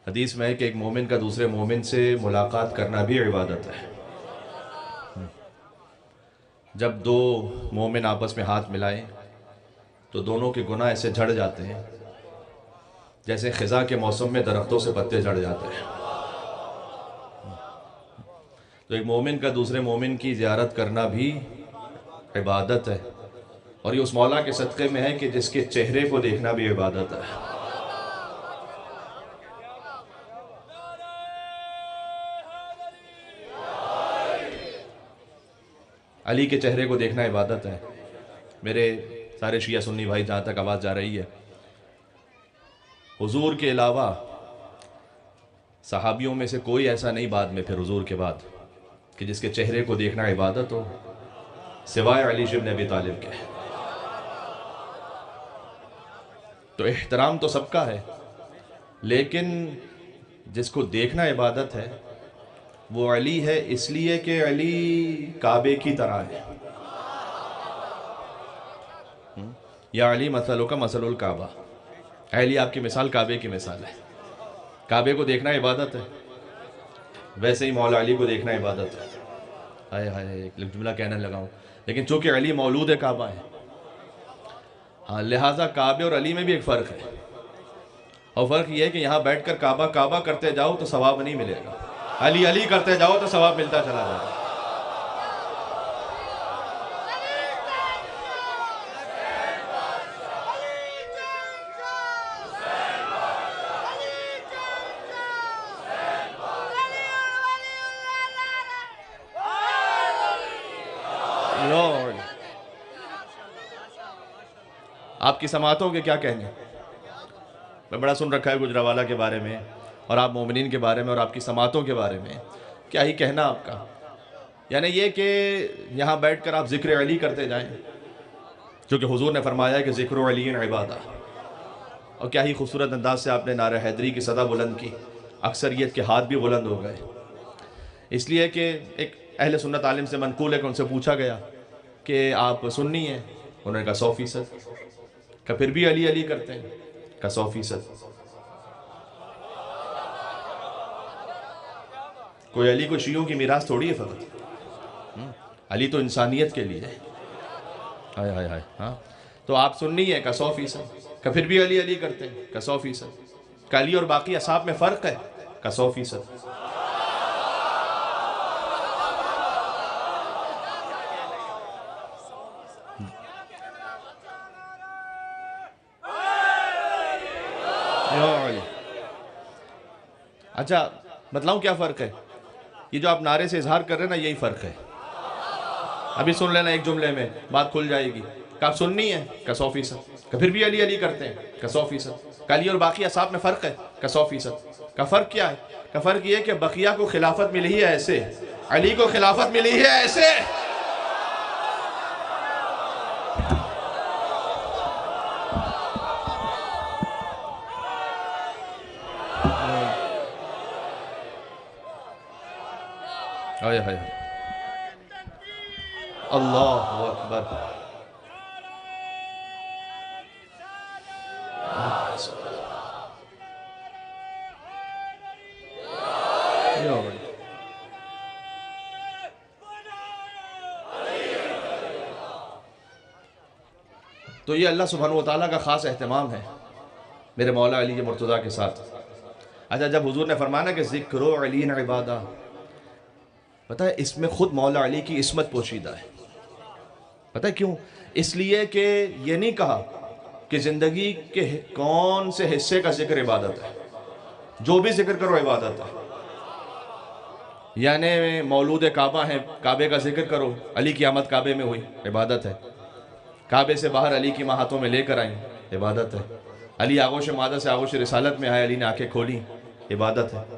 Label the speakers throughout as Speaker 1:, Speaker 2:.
Speaker 1: حدیث میں ہے کہ ایک مومن کا دوسرے مومن سے ملاقات کرنا بھی عبادت ہے۔ جب دو مومن آپس میں ہاتھ ملائیں تو دونوں کے گناہ ایسے جھڑ جاتے ہیں جیسے خزاں کے موسم میں درختوں سے پتے جھڑ جاتے ہیں۔ تو ایک مومن کا دوسرے مومن کی زیارت کرنا بھی عبادت ہے، اور یہ اس مولا کے صدقے میں ہے کہ جس کے چہرے کو دیکھنا بھی عبادت ہے۔ علی کے چہرے کو دیکھنا عبادت ہے۔ میرے سارے شیعہ سنی بھائی جہاں تک آواز جا رہی ہے، حضور کے علاوہ صحابیوں میں سے کوئی ایسا نہیں بعد میں پھر حضور کے بعد کہ جس کے چہرے کو دیکھنا عبادت ہو، سوائے علی بن ابی طالب کے۔ تو احترام تو سب کا ہے، لیکن جس کو دیکھنا عبادت ہے وہ علی ہے، اس لیے کہ علی کعبے کی طرح ہے۔ یا علی مثلک مثل الکعبہ، علی آپ کی مثال کعبے کی مثال ہے۔ کعبے کو دیکھنا عبادت ہے، ویسے ہی مولا علی کو دیکھنا عبادت ہے۔ ہائے ہائے ایک جملہ کہنے لگا ہوں، لیکن چونکہ علی مولود کعبہ ہے، ہاں لہٰذا کعبے اور علی میں بھی ایک فرق ہے، اور فرق یہ ہے کہ یہاں بیٹھ کر کعبہ کعبہ کرتے جاؤ تو ثواب نہیں ملے گا، علی علی کرتے جاؤ تو ثواب ملتا چلا جائے گا۔ لارڈ، آپ کی سماعتوں کے کیا کہنے؟ میں بڑا سن رکھا ہے گجرانوالہ کے بارے میں، اور آپ مومنین کے بارے میں، اور آپ کی سماعتوں کے بارے میں کیا ہی کہنا آپ کا۔ یعنی یہ کہ یہاں بیٹھ کر آپ ذکر علی کرتے جائیں، کیونکہ حضور نے فرمایا ہے کہ ذکر علی عبادہ، اور کیا ہی خوبصورت انداز سے آپ نے نعرہ حیدری کی صدا بلند کی، اکثریت کے ہاتھ بھی بلند ہو گئے، اس لیے کہ ایک اہل سنت عالم سے منقول ہے کہ ان سے پوچھا گیا کہ آپ سنی ہیں؟ انہوں نے کہا 100%۔ کہ پھر بھی علی علی کرتے ہیں؟ کہا 100%۔ کوئی علی کو شیعوں کی میراث تھوڑی ہے فقط، علی تو انسانیت کے لیے ہے۔ ہائے ہائے ہائے، ہاں تو آپ سنی ہے؟ کہا 100%۔ کہ پھر بھی علی علی کرتے ہیں؟ کہا 100%۔ کہ علی اور باقی اصحاب میں فرق ہے؟ کہا 100%۔ اچھا بتلاؤں کیا فرق ہے؟ یہ جو آپ نعرے سے اظہار کر رہے ہیں نا، یہی فرق ہے۔ ابھی سن لینا ایک جملے میں، بات کھل جائے گی۔ کہ آپ سننی ہے؟ کہ 100%۔ کہ پھر بھی علی علی کرتے ہیں؟ کہ 100%۔ کہ علی اور باقی اصحاب میں فرق ہے؟ کہ 100%۔ کا فرق کیا ہے؟ کا فرق یہ ہے کہ بقیہ کو خلافت ملی ہے ایسے، علی کو خلافت ملی ہے ایسے۔ ہائے ہائے اللہ اکبر۔ تو یہ اللہ سبحانہ وتعالیٰ کا خاص اہتمام ہے میرے مولا علی مرتضیٰ کے ساتھ۔ اچھا جب حضور نے فرمایا کہ ذکر علی عبادہ، پتہ ہے اس میں خود مولا علی کی عصمت پوشیدہ ہے۔ پتہ ہے کیوں؟ اس لیے کہ یہ نہیں کہا کہ زندگی کے کون سے حصے کا ذکر عبادت ہے، جو بھی ذکر کرو عبادت ہے۔ یعنی مولود کعبہ ہیں، کعبے کا ذکر کرو، علی کی آمد کعبے میں ہوئی، عبادت ہے۔ کعبے سے باہر علی کی ماں ہاتھوں میں لے کر آئیں، عبادت ہے۔ علی آغوش مادہ سے آغوش رسالت میں آئے، علی نے آنکھیں کھولی، عبادت ہے۔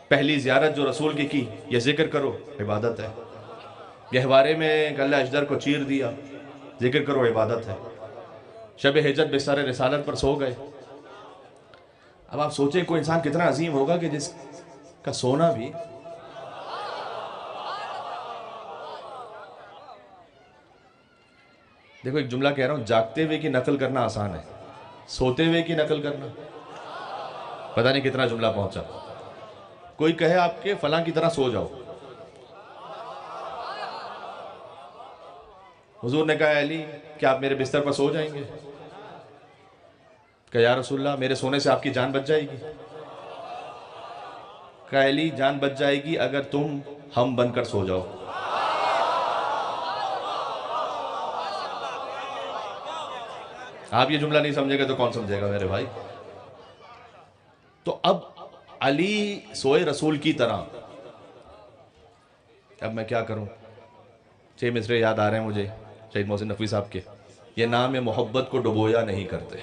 Speaker 1: پہلی زیارت جو رسول کی یہ ذکر کرو، عبادت ہے۔ گہوارے میں گلہ اجدر کو چیر دیا، ذکر کرو، عبادت ہے۔ شب ہجرت بستر رسالت پر سو گئے۔ اب آپ سوچیں کوئی انسان کتنا عظیم ہوگا کہ جس کا سونا بھی دیکھو ایک جملہ کہہ رہا ہوں، جاگتے ہوئے کی نقل کرنا آسان ہے، سوتے ہوئے کی نقل کرنا پتہ نہیں کتنا جملہ پہنچا. کوئی کہے آپ کے فلاں کی طرح سو جاؤ. حضور نے کہا علی کیا آپ میرے بستر پر سو جائیں گے؟ کہا یا رسول اللہ میرے سونے سے آپ کی جان بچ جائے گی. کہا علی جان بچ جائے گی اگر تم ہم بن کر سو جاؤ. آپ یہ جملہ نہیں سمجھے گا تو کون سمجھے گا میرے بھائی؟ تو اب علی سوئے رسول کی طرح. اب میں کیا کروں؟ 6 مصرے یاد آ رہے ہیں مجھے شہید محسن نقوی صاحب کے. یہ نام محبت کو ڈبویا نہیں کرتے،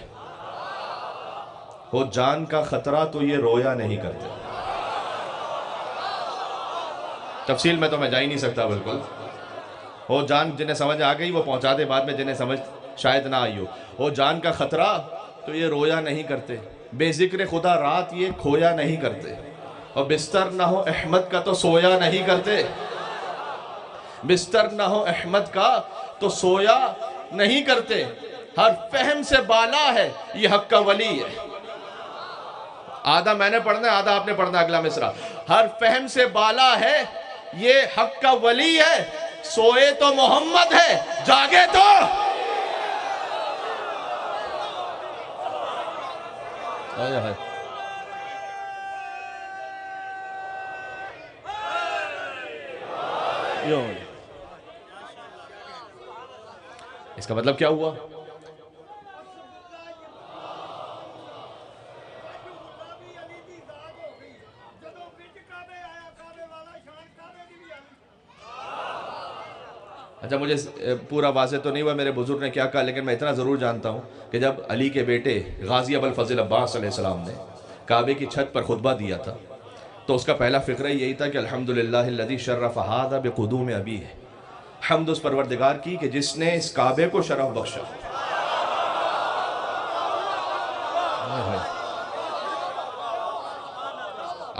Speaker 1: ہو جان کا خطرہ تو یہ رویا نہیں کرتے. تفصیل میں تو میں جا ہی نہیں سکتا بالکل. ہو جان جنہیں سمجھ آ گئی وہ پہنچا دے بعد میں، جنہیں سمجھ شاید نہ آئی ہو. ہو جان کا خطرہ تو یہ رویا نہیں کرتے، بے ذکر خدا رات یہ کھویا نہیں کرتے. اور بستر نہ ہو احمد کا تو سویا نہیں کرتے. بستر نہ ہو احمد کا تو سویا نہیں کرتے. ہر فہم سے بالا ہے یہ حق کا ولی ہے. آدھا میں نے پڑھنا ہے آدھا آپ نے پڑھنا اگلا مصرع. ہر فہم سے بالا ہے یہ حق کا ولی ہے. سوئے تو محمد ہے جاگے تو اس کا مطلب کیا ہوا؟ اچھا مجھے پورا واضح تو نہیں ہوا میرے بزرگ نے کیا کہا، لیکن میں اتنا ضرور جانتا ہوں کہ جب علی کے بیٹے غازی ابو الفضل عباس علیہ السلام نے کعبے کی چھت پر خطبہ دیا تھا تو اس کا پہلا فقرہ یہی تھا کہ الحمدللہ الذی شرف ھذا بقدوم ابیہ. حمد اس پروردگار کی کہ جس نے اس کعبے کو شرف بخشا.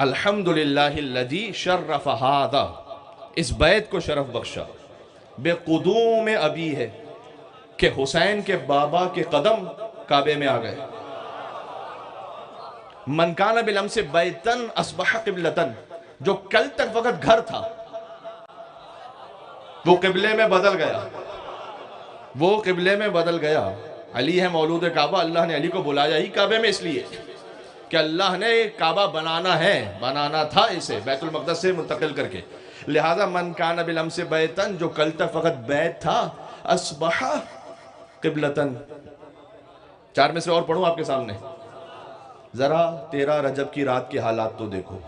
Speaker 1: الحمدللہ الذی شرف ھذا، اس بیت کو شرف بخشا. بے قدوم ابی ہے کہ حسین کے بابا کے قدم کعبے میں آ گئے. من کان بالامس بیتن اصبح قبلتن، جو کل تک وقت گھر تھا وہ قبلے میں بدل گیا. وہ قبلے میں بدل گیا. علی ہے مولود کعبہ. اللہ نے علی کو بلایا ہی کعبے میں اس لیے کہ اللہ نے کعبہ بنانا تھا اسے بیت المقدس سے منتقل کر کے. لہذا من کان بالامس بیتن، جو کل تک فقط بیت تھا، اصبح قبلتن. 4 مصرے اور پڑھوں آپ کے سامنے. ذرا 13 رجب کی رات کے حالات تو دیکھو.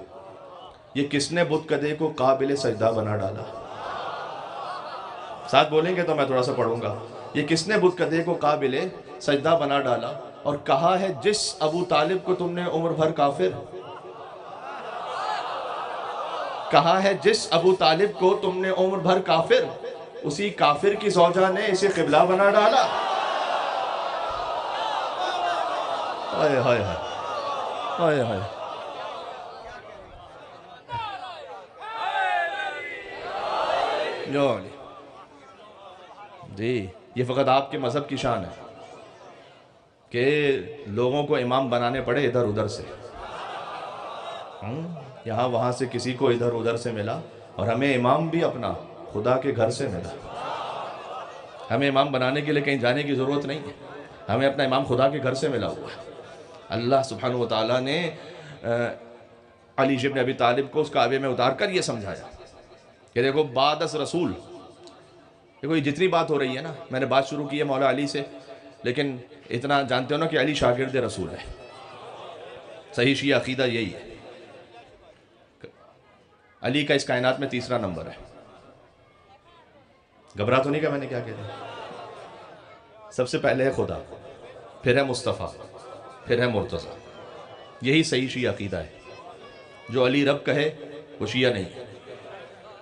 Speaker 1: یہ کس نے بت کدے کو قابل سجدہ بنا ڈالا؟ ساتھ بولیں گے تو میں تھوڑا سا پڑھوں گا. یہ کس نے بت کدے کو قابل سجدہ بنا ڈالا؟ اور کہا ہے جس ابو طالب کو تم نے عمر بھر کافر، کہا ہے جس ابو طالب کو تم نے عمر بھر کافر، اسی کافر کی زوجہ نے اسے قبلہ بنا ڈالا. ہائے ہائے ہائے ہائے. جی یہ فقط آپ کے مذہب کی شان ہے کہ لوگوں کو امام بنانے پڑے ادھر ادھر سے. یہاں وہاں سے کسی کو ادھر ادھر سے ملا، اور ہمیں امام بھی اپنا خدا کے گھر سے ملا. ہمیں امام بنانے کے لیے کہیں جانے کی ضرورت نہیں ہے. ہمیں اپنا امام خدا کے گھر سے ملا ہوا ہے. اللہ سبحانہ و تعالیٰ نے علی ابن ابی طالب کو اس کعبے میں اتار کر یہ سمجھایا کہ دیکھو بعد از رسول، دیکھو یہ جتنی بات ہو رہی ہے نا، میں نے بات شروع کی ہے مولا علی سے، لیکن اتنا جانتے ہو نا کہ علی شاگرد رسول ہے. صحیح شیعہ عقیدہ یہی ہے. علی کا اس کائنات میں 3 نمبر ہے. گھبرا تو نہیں کہ میں نے کیا کہہ دیا؟ سب سے پہلے ہے خدا، پھر ہے مصطفیٰ، پھر ہے مرتضیٰ. یہی صحیح شیعہ عقیدہ ہے. جو علی رب کہے وہ شیعہ نہیں ہے،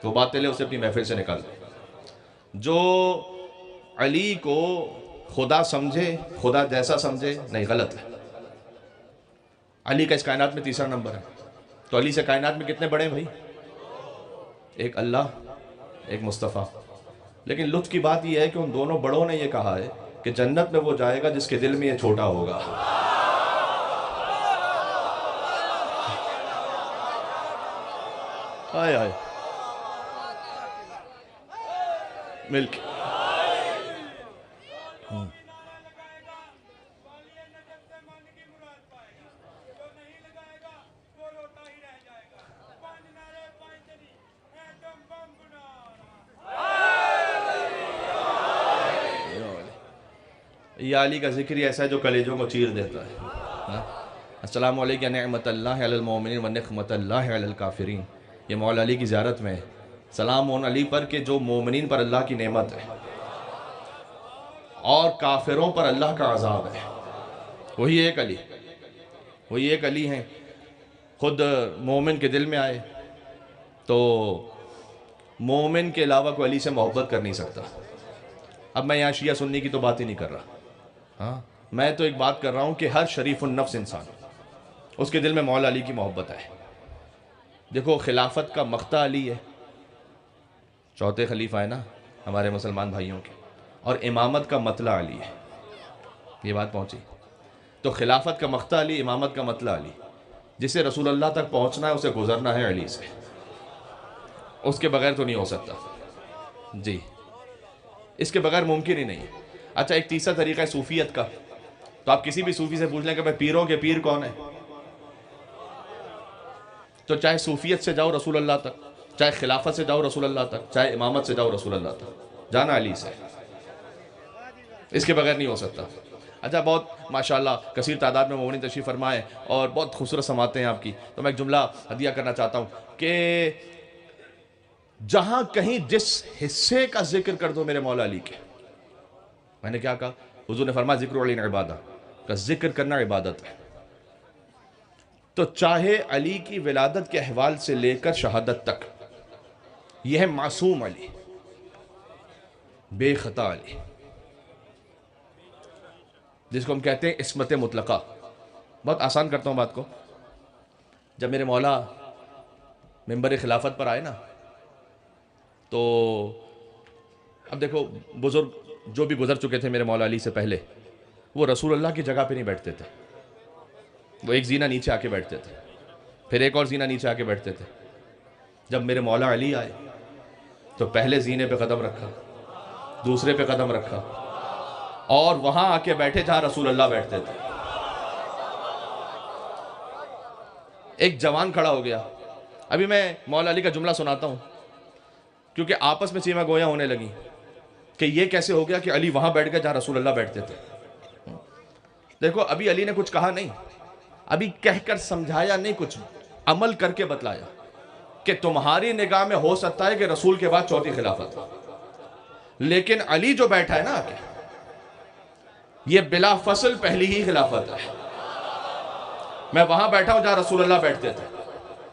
Speaker 1: وہ بات لے اسے اپنی محفل سے نکال. جو علی کو خدا سمجھے، خدا جیسا سمجھے، نہیں، غلط ہے. علی کا اس کائنات میں 3 نمبر ہے. تو علی سے کائنات میں کتنے بڑے ہیں بھائی؟ ایک اللہ، ایک مصطفیٰ. لیکن لطف کی بات یہ ہے کہ ان دونوں بڑوں نے یہ کہا ہے کہ جنت میں وہ جائے گا جس کے دل میں یہ چھوٹا ہوگا. آئے آئے مل کے یہ علی کا ذکر ہی ایسا ہے جو کلیجوں کو چیر دیتا ہے. السلام علیکم نعمت اللہ علی المومنین و نقمت اللہ علی الکافرین. یہ مولا علی کی زیارت میں ہے. سلام ان علی پر کہ جو مومنین پر اللہ کی نعمت ہے اور کافروں پر اللہ کا عذاب ہے. وہی ایک علی، وہی ایک علی ہیں. خود مومن کے دل میں آئے تو مومن کے علاوہ کوئی علی سے محبت کر نہیں سکتا. اب میں یہاں شیعہ سنی کی تو بات ہی نہیں کر رہا. ہاں میں تو ایک بات کر رہا ہوں کہ ہر شریف النفس انسان اس کے دل میں مولا علی کی محبت ہے. دیکھو خلافت کا مقتہ علی ہے، چوتھے خلیفہ ہے نا ہمارے مسلمان بھائیوں کے، اور امامت کا مطلع علی ہے. یہ بات پہنچی تو خلافت کا مقتہ علی، امامت کا مطلع علی. جسے رسول اللہ تک پہنچنا ہے اسے گزرنا ہے علی سے، اس کے بغیر تو نہیں ہو سکتا. جی اس کے بغیر ممکن ہی نہیں. اچھا ایک تیسرا طریقہ ہے صوفیت کا. تو آپ کسی بھی صوفی سے پوچھ لیں کہ بھائی پیروں کے پیر کون ہے، تو چاہے صوفیت سے جاؤ رسول اللہ تک، چاہے خلافت سے جاؤ رسول اللہ تک، چاہے امامت سے جاؤ رسول اللہ تک، جانا علی سے، اس کے بغیر نہیں ہو سکتا. اچھا بہت ماشاءاللہ کثیر تعداد میں مومنین تشریف فرمائے اور بہت خوبصورت سماعتیں ہیں آپ کی. تو میں ایک جملہ ہدیہ کرنا چاہتا ہوں کہ جہاں کہیں جس حصے کا ذکر کر دو میرے مولا علی کے، میں نے کیا کہا، حضور نے فرمایا ذکر علی عبادہ، کا ذکر کرنا عبادت ہے. تو چاہے علی کی ولادت کے احوال سے لے کر شہادت تک یہ ہے معصوم علی، بے خطا علی، جس کو ہم کہتے ہیں عصمت مطلقہ. بہت آسان کرتا ہوں بات کو. جب میرے مولا منبر خلافت پر آئے نا تو اب دیکھو بزرگ جو بھی گزر چکے تھے میرے مولا علی سے پہلے، وہ رسول اللہ کی جگہ پہ نہیں بیٹھتے تھے. وہ ایک زینہ نیچے آ کے بیٹھتے تھے، پھر ایک اور زینہ نیچے آ کے بیٹھتے تھے. جب میرے مولا علی آئے تو پہلے زینے پہ قدم رکھا، دوسرے پہ قدم رکھا، اور وہاں آ کے بیٹھے جہاں رسول اللہ بیٹھتے تھے. ایک جوان کھڑا ہو گیا. ابھی میں مولا علی کا جملہ سناتا ہوں کیونکہ آپس میں سیما گویاں ہونے لگی کہ یہ کیسے ہو گیا کہ علی وہاں بیٹھ گیا جہاں رسول اللہ بیٹھتے تھے. دیکھو ابھی علی نے کچھ کہا نہیں، ابھی کہہ کر سمجھایا نہیں، کچھ عمل کر کے بتلایا کہ تمہاری نگاہ میں ہو سکتا ہے کہ رسول کے بعد چوتھی خلافت ہے، لیکن علی جو بیٹھا ہے نا آگے، یہ بلا فصل پہلی ہی خلافت ہے. میں وہاں بیٹھا ہوں جہاں رسول اللہ بیٹھتے تھے.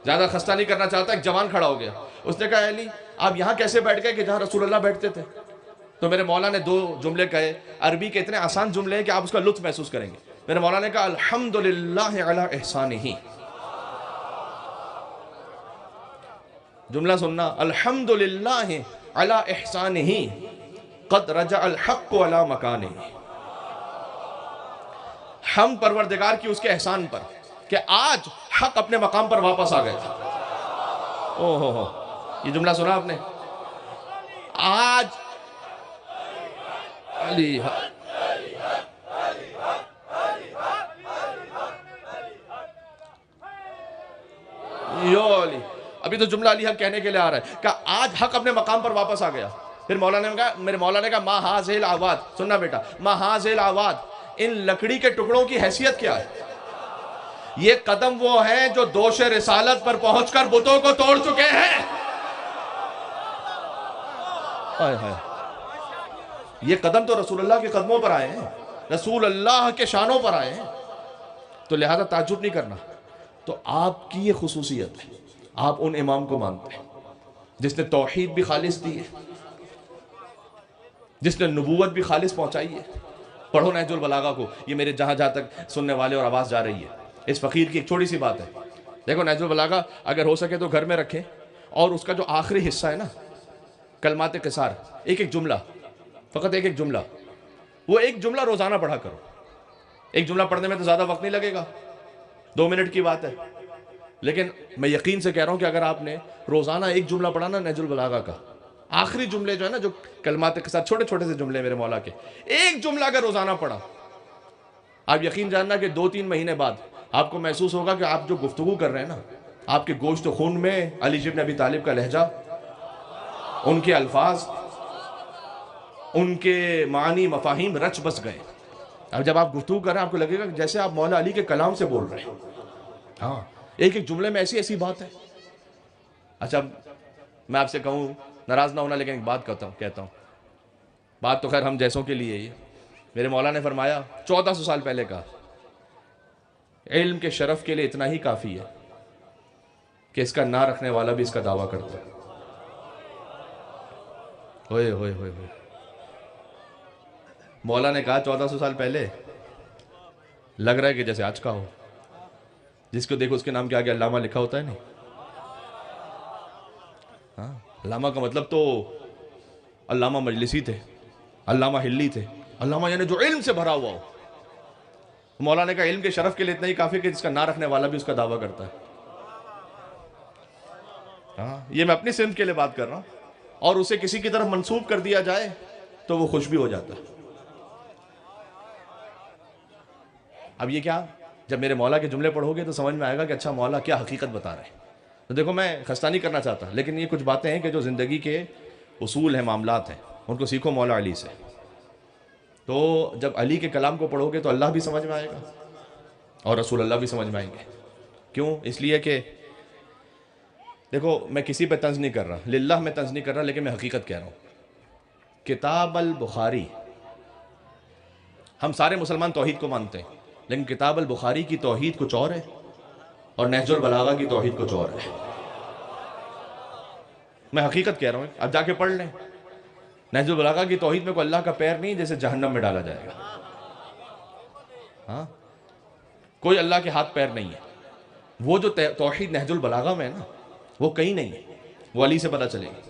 Speaker 1: زیادہ خستہ نہیں کرنا چاہتا. ایک جوان کھڑا ہو گیا، اس نے کہا علی آپ یہاں کیسے بیٹھ گئے کہ جہاں رسول اللہ بیٹھتے تھے؟ تو میرے مولا نے دو جملے کہے، عربی کے اتنے آسان جملے ہیں کہ آپ اس کا لطف محسوس کریں گے. میرے مولا نے کہا الحمدللہ علی احسانہ. جملہ سننا، الحمدللہ علی احسانہ قد رجع الحق علی مکانہ. ہم پروردگار کی اس کے احسان پر کہ آج حق اپنے مقام پر واپس آ گئے تھے. یہ جملہ سنا آپ نے؟ آج علی ابھی تو جملہ علی حق کہنے کے لیے آ رہا ہے کہ آج حق اپنے مقام پر واپس آ گیا. پھر میرے مولا نے کہا ما ہاذہ الاعواد. سننا بیٹا، ما ہاذہ الاعواد، ان لکڑی کے ٹکڑوں کی حیثیت کیا ہے؟ یہ قدم وہ ہیں جو دوش رسالت پر پہنچ کر بتوں کو توڑ چکے ہیں. یہ قدم تو رسول اللہ کے قدموں پر آئے ہیں، رسول اللہ کے شانوں پر آئے ہیں. تو لہذا تعجب نہیں کرنا. تو آپ کی یہ خصوصیت ہے، آپ ان امام کو مانتے ہیں جس نے توحید بھی خالص دی ہے، جس نے نبوت بھی خالص پہنچائی ہے. پڑھو نہج البلاغہ کو، یہ میرے جہاں تک سننے والے اور آواز جا رہی ہے. اس فقیر کی ایک چھوٹی سی بات ہے. دیکھو نہج البلاغہ اگر ہو سکے تو گھر میں رکھیں، اور اس کا جو آخری حصہ ہے نا کلمات قصار، ایک ایک جملہ، فقط ایک ایک جملہ، وہ ایک جملہ روزانہ پڑھا کرو. ایک جملہ پڑھنے میں تو زیادہ وقت نہیں لگے گا، 2 منٹ کی بات ہے. لیکن میں یقین سے کہہ رہا ہوں کہ اگر آپ نے روزانہ ایک جملہ پڑھا نا نہج البلاغہ کا، آخری جملے جو ہے نا، جو کلمات کے ساتھ چھوٹے چھوٹے سے جملے میرے مولا کے، ایک جملہ اگر روزانہ پڑھا، آپ یقین جاننا کہ 2-3 مہینے بعد آپ کو محسوس ہوگا کہ آپ جو گفتگو کر رہے ہیں نا، آپ کے گوشت و خون میں علی بن ابی طالب کا لہجہ، ان کے الفاظ، ان کے معنی مفاہیم رچ بس گئے۔ اب جب آپ گفتگو کر رہے ہیں آپ کو لگے گا جیسے آپ مولا علی کے کلام سے بول رہے ہیں۔ ہاں، ایک ایک جملے میں ایسی ایسی بات ہے۔ اچھا میں آپ سے کہوں، ناراض نہ ہونا لیکن ایک بات کہتا ہوں، بات تو خیر ہم جیسوں کے لیے ہی۔ میرے مولا نے فرمایا 1400 سال پہلے کا، علم کے شرف کے لیے اتنا ہی کافی ہے کہ اس کا نہ رکھنے والا بھی اس کا دعویٰ کرتا ہے۔ ہوئے ہوئے ہوئے ہوئے، مولا نے کہا 1400 سال پہلے، لگ رہا ہے کہ جیسے آج کا ہو۔ جس کو دیکھو اس کے نام کے آگے علامہ لکھا ہوتا ہے نہیں؟ ہاں، علامہ کا مطلب تو علامہ مجلسی تھے، علامہ ہلی تھے، علامہ یعنی جو علم سے بھرا ہوا ہو۔ مولا نے کہا علم کے شرف کے لیے اتنا ہی کافی کہ جس کا نہ رکھنے والا بھی اس کا دعویٰ کرتا ہے۔ ہاں، یہ میں اپنی سمت کے لیے بات کر رہا ہوں، اور اسے کسی کی طرف منسوب کر دیا جائے تو وہ خوش بھی ہو جاتا ہے۔ اب یہ کیا، جب میرے مولا کے جملے پڑھو گے تو سمجھ میں آئے گا کہ اچھا مولا کیا حقیقت بتا رہے ہیں۔ تو دیکھو میں خستہ نہیں کرنا چاہتا، لیکن یہ کچھ باتیں ہیں کہ جو زندگی کے اصول ہیں، معاملات ہیں، ان کو سیکھو مولا علی سے۔ تو جب علی کے کلام کو پڑھو گے تو اللہ بھی سمجھ میں آئے گا اور رسول اللہ بھی سمجھ میں آئیں گے۔ کیوں؟ اس لیے کہ دیکھو میں کسی پہ طنز نہیں کر رہا، للہ میں طنز نہیں کر رہا، لیکن میں حقیقت کہہ رہا ہوں۔ کتاب البخاری، ہم سارے مسلمان توحید کو مانتے ہیں، لیکن کتاب البخاری کی توحید کچھ اور ہے اور نہج البلاغہ کی توحید کچھ اور ہے۔ میں حقیقت کہہ رہا ہوں، اب جا کے پڑھ لیں۔ نہج البلاغہ کی توحید میں کوئی اللہ کا پیر نہیں جیسے جہنم میں ڈالا جائے گا۔ ہاں، کوئی اللہ کے ہاتھ پیر نہیں ہے۔ وہ جو توحید نہج البلاغہ میں ہے نا، وہ کہیں نہیں ہے، وہ علی سے پتہ چلے گی۔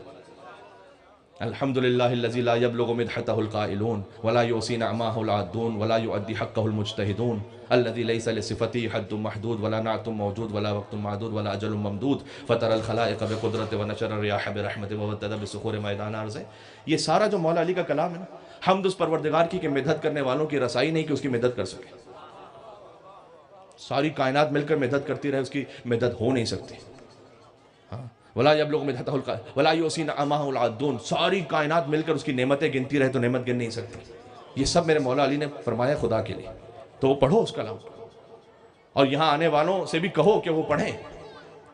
Speaker 1: الحمدللہ الذی لا یبلغ مدحتہ القائلون ولا یحصی نعماہ العادون ولا یؤدی حقہ المجتہدون الذی لیس لصفتی حد محدود ولا نعت موجود ولا وقت معدود ولا اجل ممدود فطر الخلائق بقدرت ونشر الریاح برحمت وابتدى بصخور میدان ارض۔ یہ سارا جو مولا علی کا کلام ہے نا، حمد اس پروردگار کی کہ مدحت کرنے والوں کی رسائی نہیں کہ اس کی مدد کر سکے۔ ساری کائنات مل کر مدد کرتی رہے، اس کی مدد ہو نہیں سکتی۔ ہاں، ولا یبلغ مدحتہ ولا یحصی نعماہ العادون، ساری کائنات مل کر اس کی نعمتیں گنتی رہے تو نعمت گن نہیں سکتی۔ یہ سب میرے مولا علی نے فرمایا خدا کے لیے، تو وہ پڑھو اس کلام کو، اور یہاں آنے والوں سے بھی کہو کہ وہ پڑھیں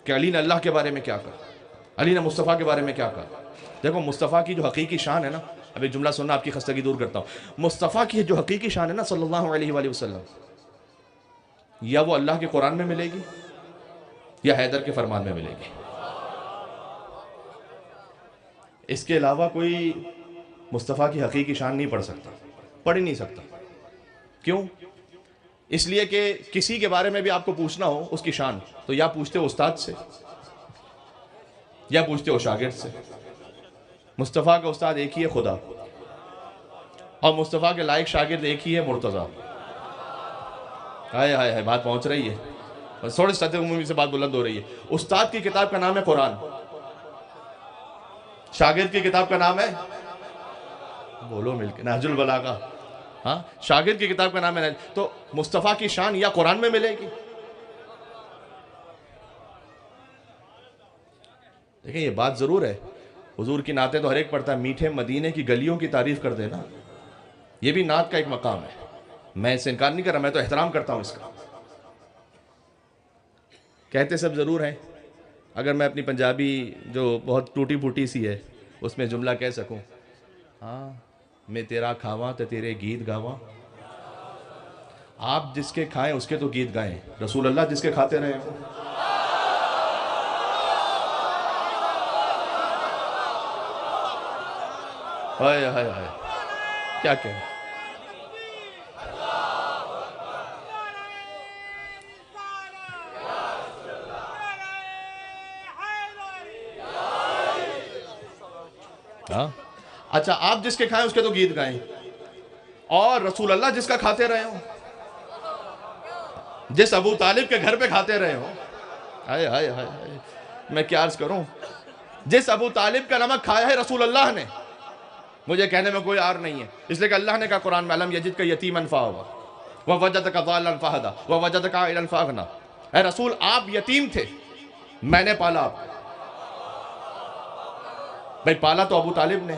Speaker 1: کہ علی نے اللہ کے بارے میں کیا کہا، علی نے مصطفیٰ کے بارے میں کیا کہا۔ دیکھو مصطفیٰ کی جو حقیقی شان ہے نا، اب ایک جملہ سننا آپ کی خستگی دور کرتا ہوں۔ مصطفیٰ کی جو حقیقی شان ہے نا صلی اللہ علیہ وآلہ وسلم، یا وہ اللہ کے قرآن میں ملے گی یا حیدر کے فرمان میں ملے گی۔ اس کے علاوہ کوئی مصطفیٰ کی حقیقی شان نہیں پڑھ سکتا، پڑھ ہی نہیں سکتا۔ کیوں؟ اس لیے کہ کسی کے بارے میں بھی آپ کو پوچھنا ہو اس کی شان، تو یا پوچھتے ہو استاد سے یا پوچھتے ہو شاگرد سے۔ مصطفیٰ کا استاد ایک ہی ہے، خدا، اور مصطفیٰ کے لائق شاگرد ایک ہی ہے، مرتضیٰ۔ ہائے ہائے ہائے، بات پہنچ رہی ہے، تھوڑے سطح عمومی سے بات بلند ہو رہی ہے۔ استاد کی کتاب کا نام ہے قرآن، شاگرد کی کتاب کا نام ہے، بولو مل کے، نہج البلاغہ۔ ہاں، شاگرد کی کتاب کا نام ہے، تو مصطفیٰ کی شان یا قرآن میں ملے گی۔ دیکھیں یہ بات ضرور ہے، حضور کی نعتیں تو ہر ایک پڑھتا ہے، میٹھے مدینے کی گلیوں کی تعریف کر دینا، یہ بھی نعت کا ایک مقام ہے۔ میں اس سے انکار نہیں کر رہا، میں تو احترام کرتا ہوں اس کا۔ کہتے سب ضرور ہیں، اگر میں اپنی پنجابی جو بہت ٹوٹی پھوٹی سی ہے اس میں جملہ کہہ سکوں، ہاں میں تیرا کھاواں تے تیرے گیت گاواں، آپ جس کے کھائیں اس کے تو گیت گائیں، رسول اللہ جس کے کھاتے رہے ہوں۔ ہائے ہائے ہائے، کیا کہیں۔ ہاں، اچھا آپ جس کے کھائیں اس کے تو گیت گائیں، اور رسول اللہ جس کا کھاتے رہے ہوں، جس ابو طالب کے گھر پہ کھاتے رہے ہوں، ہائے ہائے ہائے ہائے، میں کیا عرض کروں، جس ابو طالب کا نمک کھایا ہے رسول اللہ نے، مجھے کہنے میں کوئی عار نہیں ہے، اس لیے کہ اللہ نے کہا قرآن میں، الم یجدک یتیما فآویٰ ووجدک ضالا فہدیٰ ووجدک عائلا فاغنیٰ، اے رسول آپ یتیم تھے، میں نے پالا آپ کو۔ بھئی پالا تو ابو طالب نے،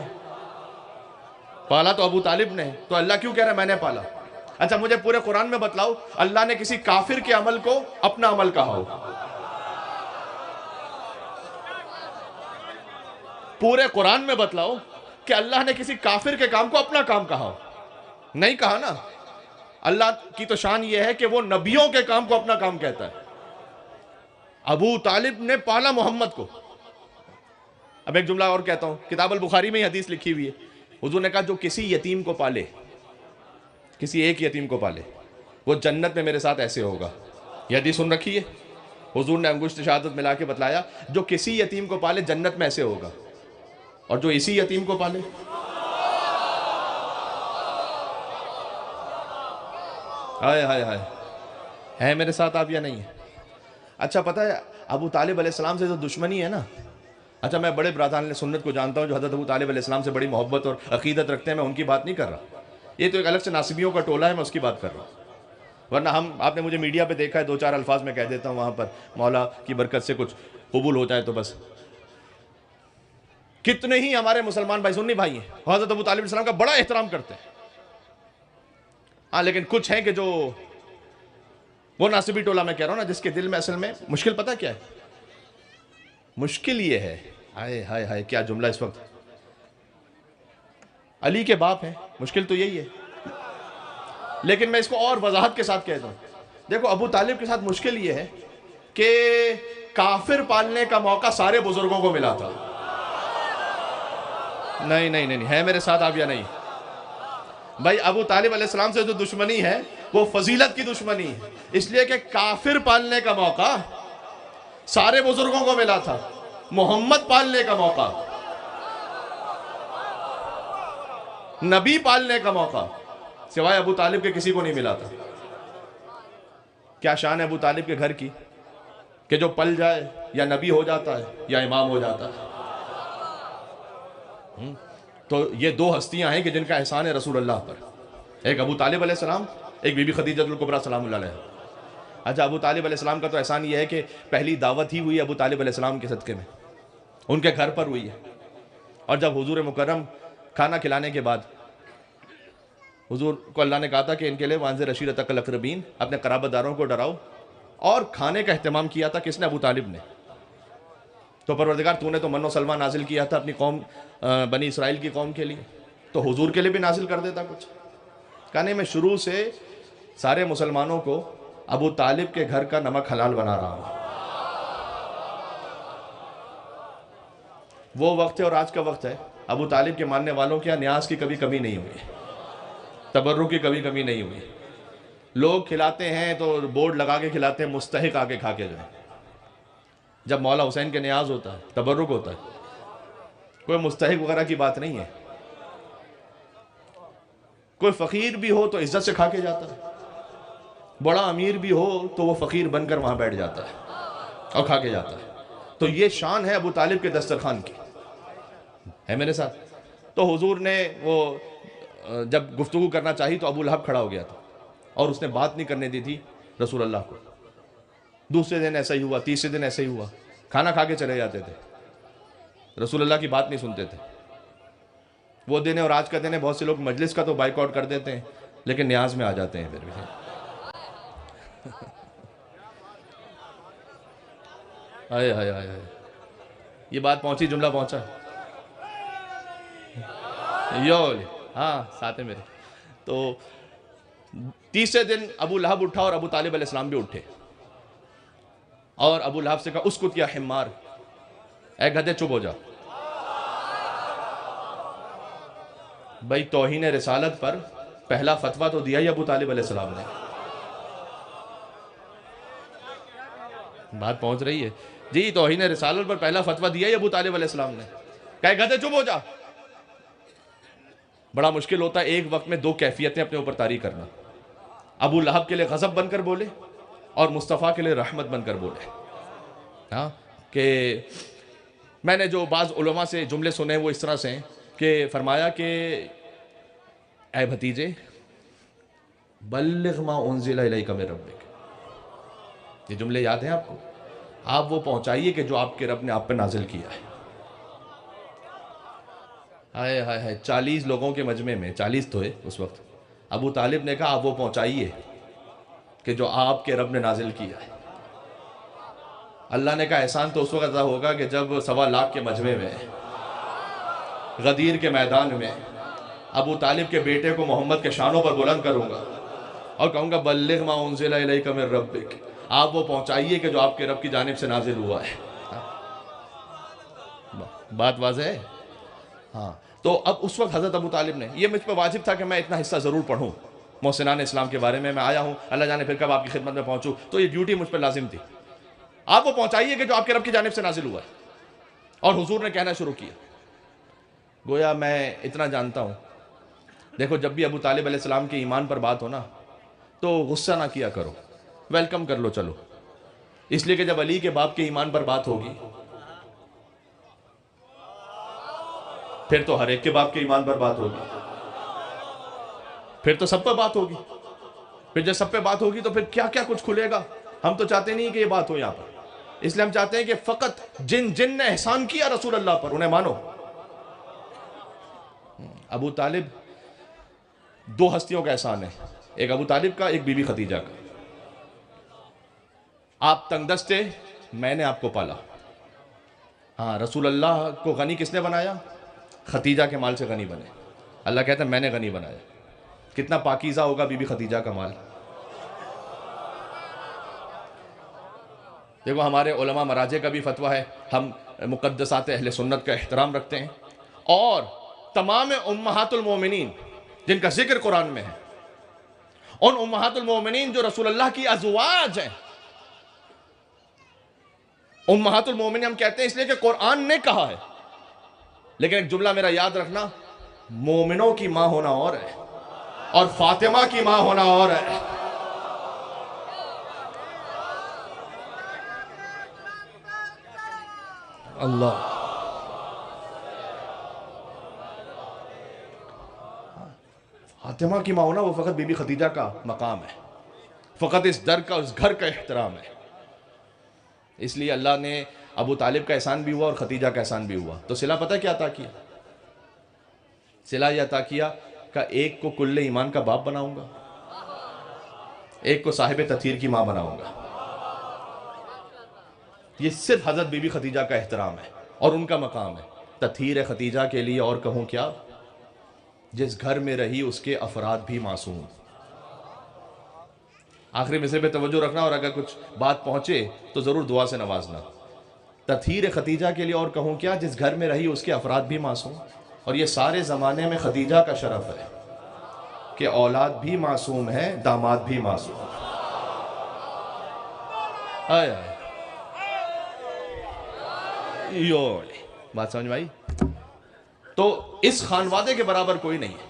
Speaker 1: پالا تو ابو طالب نے، تو اللہ کیوں کہہ رہا ہے میں نے پالا؟ اچھا مجھے پورے قرآن میں بتلاؤ اللہ نے کسی کافر کے عمل کو اپنا عمل کہا ہو؟ پورے قرآن میں بتلاؤ کہ اللہ نے کسی کافر کے کام کو اپنا کام کہا ہو؟ نہیں کہا نا۔ اللہ کی تو شان یہ ہے کہ وہ نبیوں کے کام کو اپنا کام کہتا ہے۔ ابو طالب نے پالا محمد کو۔ اب ایک جملہ اور کہتا ہوں، کتاب البخاری میں ہی حدیث لکھی ہوئی ہے، حضور نے کہا جو کسی یتیم کو پالے، کسی ایک یتیم کو پالے، وہ جنت میں میرے ساتھ ایسے ہوگا۔ یہ حدیث سن رکھی ہے، حضور نے انگشت شہادت ملا کے بتلایا جو کسی یتیم کو پالے جنت میں ایسے ہوگا، اور جو اسی یتیم کو پالے، ہائے ہائے ہائے، ہے میرے ساتھ آپ یا نہیں ہے؟ اچھا پتہ ہے ابو طالب علیہ السلام سے جو دشمنی ہے نا، اچھا میں بڑے برادران سنت کو جانتا ہوں جو حضرت ابو طالب علیہ السلام سے بڑی محبت اور عقیدت رکھتے ہیں، میں ان کی بات نہیں کر رہا، یہ تو ایک الگ سے ناصبیوں کا ٹولہ ہے، میں اس کی بات کر رہا ہوں۔ ورنہ آپ نے مجھے میڈیا پہ دیکھا ہے، دو چار الفاظ میں کہہ دیتا ہوں وہاں پر، مولا کی برکت سے کچھ قبول ہو جائے تو بس۔ کتنے ہی ہمارے مسلمان بھائی سنی بھائی ہیں حضرت ابو طالب علیہ السلام کا بڑا احترام کرتے ہیں، ہاں لیکن کچھ ہیں کہ جو وہ ناصبی ٹولہ میں کہہ رہا ہوں نا، جس کے دل میں اصل میں مشکل پتہ کیا ہے؟ مشکل یہ ہے، ہائے ہائے ہائے کیا جملہ اس وقت، علی کے باپ ہیں، مشکل تو یہی ہے، لیکن میں اس کو اور وضاحت کے ساتھ کہتا ہوں۔ دیکھو ابو طالب کے ساتھ مشکل یہ ہے کہ کافر پالنے کا موقع سارے بزرگوں کو ملا تھا۔ نہیں نہیں نہیں، ہے میرے ساتھ آپ یا نہیں؟ بھائی ابو طالب علیہ السلام سے جو دشمنی ہے وہ فضیلت کی دشمنی ہے، اس لیے کہ کافر پالنے کا موقع سارے بزرگوں کو ملا تھا، محمد پالنے کا موقع، نبی پالنے کا موقع سوائے ابو طالب کے کسی کو نہیں ملا تھا۔ کیا شان ہے ابو طالب کے گھر کی کہ جو پل جائے یا نبی ہو جاتا ہے یا امام ہو جاتا ہے۔ تو یہ دو ہستیاں ہیں کہ جن کا احسان ہے رسول اللہ پر، ایک ابو طالب علیہ السلام، ایک بی بی خدیجہ الکبریٰ سلام اللہ علیہ۔ اچھا ابو طالب علیہ السلام کا تو احسان یہ ہے کہ پہلی دعوت ہی ہوئی ابو طالب علیہ السلام کے صدقے میں، ان کے گھر پر ہوئی ہے، اور جب حضور مکرم کھانا کھلانے کے بعد حضور کو اللہ نے کہا تھا کہ ان کے لیے وانذر عشیرتک الاقربین، اپنے قرابت داروں کو ڈراؤ، اور کھانے کا اہتمام کیا تھا کس نے؟ ابو طالب نے۔ تو پروردگار تو نے تو من و سلوہ نازل کیا تھا اپنی قوم بنی اسرائیل کی قوم کے لیے، تو حضور کے لیے بھی نازل کر دیتا کچھ۔ کہنے میں شروع سے سارے مسلمانوں کو ابو طالب کے گھر کا نمک حلال بنا رہا ہوں۔ وہ وقت ہے اور آج کا وقت ہے، ابو طالب کے ماننے والوں کے یہاں نیاز کی کبھی کمی نہیں ہوئی، تبرک کی کبھی کمی نہیں ہوئی۔ لوگ کھلاتے ہیں تو بورڈ لگا کے کھلاتے ہیں، مستحق آ کے کھا کے جائیں۔ جب مولا حسین کے نیاز ہوتا ہے، تبرک ہوتا ہے، کوئی مستحق وغیرہ کی بات نہیں ہے۔ کوئی فقیر بھی ہو تو عزت سے کھا کے جاتا ہے، بڑا امیر بھی ہو تو وہ فقیر بن کر وہاں بیٹھ جاتا ہے اور کھا کے جاتا ہے۔ تو یہ شان ہے ابو طالب کے دسترخوان کی، ہے میرے ساتھ؟ تو حضور نے وہ جب گفتگو کرنا چاہی تو ابو لہب کھڑا ہو گیا تھا اور اس نے بات نہیں کرنے دی تھی رسول اللہ کو۔ دوسرے دن ایسا ہی ہوا، تیسرے دن ایسا ہی ہوا، کھانا کھا کے چلے جاتے تھے، رسول اللہ کی بات نہیں سنتے تھے۔ وہ دن ہے اور آج کا دن ہے، بہت سے لوگ مجلس کا تو بائیک آؤٹ کر دیتے ہیں لیکن نیاز میں آ جاتے ہیں پھر بھی۔ ہائے ہائے ہائے ہائے، یہ بات پہنچی، جملہ پہنچا، ہاں ساتھ ہیں میرے۔ تو تیسرے دن ابو لہب اٹھا اور ابو طالب علیہ السلام بھی اٹھے، اور ابو لہب سے کہا اسکت یا حمار، اے گدھے چپ ہو جا۔ بھائی توہین رسالت پر پہلا فتویٰ تو دیا ہی ابو طالب علیہ السلام نے۔ بات پہنچ رہی ہے جی؟ توہین رسالت پر پہلا فتویٰ دیا ہی ابو طالب علیہ السلام نے، کہے گدھے چپ ہو جا۔ بڑا مشکل ہوتا ہے ایک وقت میں دو کیفیتیں اپنے اوپر طاری کرنا، ابو لہب کے لیے غضب بن کر بولے اور مصطفیٰ کے لیے رحمت بن کر بولے۔ ہاں کہ میں نے جو بعض علماء سے جملے سنے وہ اس طرح سے ہیں کہ فرمایا کہ اے بھتیجے بلغ ما انزل الیک من ربک، یہ جملے یاد ہیں آپ کو؟ آپ وہ پہنچائیے کہ جو آپ کے رب نے آپ پہ نازل کیا ہے۔ ہائے ہائے ہائے، 40 لوگوں کے مجمع میں، 40 تو ہے اس وقت، ابو طالب نے کہا آپ وہ پہنچائیے کہ جو آپ کے رب نے نازل کیا ہے۔ اللہ نے کہا احسان تو اس وقت ادا ہوگا کہ جب 1.25 کے مجمع میں، غدیر کے میدان میں، ابو طالب کے بیٹے کو محمد کے شانوں پر بلند کروں گا اور کہوں گا بلغ ما انزل الیک من ربک، آپ وہ پہنچائیے کہ جو آپ کے رب کی جانب سے نازل ہوا ہے۔ بات واضح ہے؟ ہاں، تو اب اس وقت حضرت ابو طالب نے، یہ مجھ پہ واجب تھا کہ میں اتنا حصہ ضرور پڑھوں محسنان اسلام کے بارے میں آیا ہوں، اللہ جانے پھر کب آپ کی خدمت میں پہنچوں، تو یہ ڈیوٹی مجھ پر لازم تھی۔ آپ وہ پہنچائیے کہ جو آپ کے رب کی جانب سے نازل ہوا ہے۔ اور حضور نے کہنا شروع کیا، گویا میں اتنا جانتا ہوں، دیکھو جب بھی ابو طالب علیہ السلام کے ایمان پر بات ہو نا تو غصہ نہ کیا کرو، ویلکم کر لو، چلو، اس لیے کہ جب علی کے باپ کے ایمان پر بات ہوگی پھر تو ہر ایک کے باپ کے ایمان پر بات ہوگی، پھر تو سب پر بات ہوگی، پھر جب سب پہ بات ہوگی تو پھر کیا کیا کچھ کھلے گا۔ ہم تو چاہتے نہیں کہ یہ بات ہو یہاں پر، اس لیے ہم چاہتے ہیں کہ فقط جن نے احسان کیا رسول اللہ پر انہیں مانو۔ ابو طالب، 2 ہستیوں کا احسان ہے، ایک ابو طالب کا، ایک بی بی خدیجہ کا۔ آپ تنگ دست تھے، میں نے آپ کو پالا۔ ہاں، رسول اللہ کو غنی کس نے بنایا؟ خدیجہ کے مال سے غنی بنے۔ اللہ کہتا ہے میں نے غنی بنایا۔ کتنا پاکیزہ ہوگا بی بی خدیجہ کا مال۔ دیکھو ہمارے علماء مراجع کا بھی فتویٰ ہے، ہم مقدسات اہل سنت کا احترام رکھتے ہیں، اور تمام امہات المومنین جن کا ذکر قرآن میں ہے، ان امہات المومنین جو رسول اللہ کی ازواج ہیں، امہات المومنین ہم کہتے ہیں اس لیے کہ قرآن نے کہا ہے، لیکن ایک جملہ میرا یاد رکھنا، مومنوں کی ماں ہونا اور ہے اور فاطمہ کی ماں ہونا اور ہے۔ اللہ، فاطمہ کی ماں ہونا وہ فقط بی بی خدیجہ کا مقام ہے، فقط اس در کا، اس گھر کا احترام ہے۔ اس لیے اللہ نے ابو طالب کا احسان بھی ہوا اور خدیجہ کا احسان بھی ہوا، تو صلہ پتہ کیا عطا کیا؟ صلہ یہ عطا کیا کہ ایک کو کل ایمان کا باپ بناؤں گا، ایک کو صاحب تطہیر کی ماں بناؤں گا۔ یہ صرف حضرت بی بی خدیجہ کا احترام ہے اور ان کا مقام ہے۔ تطہیر خدیجہ کے لیے اور کہوں کیا، جس گھر میں رہی اس کے افراد بھی معصوم۔ آخری مصرے پہ توجہ رکھنا، اور اگر کچھ بات پہنچے تو ضرور دعا سے نوازنا۔ تطہیر خدیجہ کے لیے اور کہوں کیا، جس گھر میں رہی اس کے افراد بھی معصوم۔ اور یہ سارے زمانے میں خدیجہ کا شرف ہے کہ اولاد بھی معصوم ہے، داماد بھی معصوم۔ آئے آئے، بات سمجھ میں آئی؟ تو اس خانوادے کے برابر کوئی نہیں ہے۔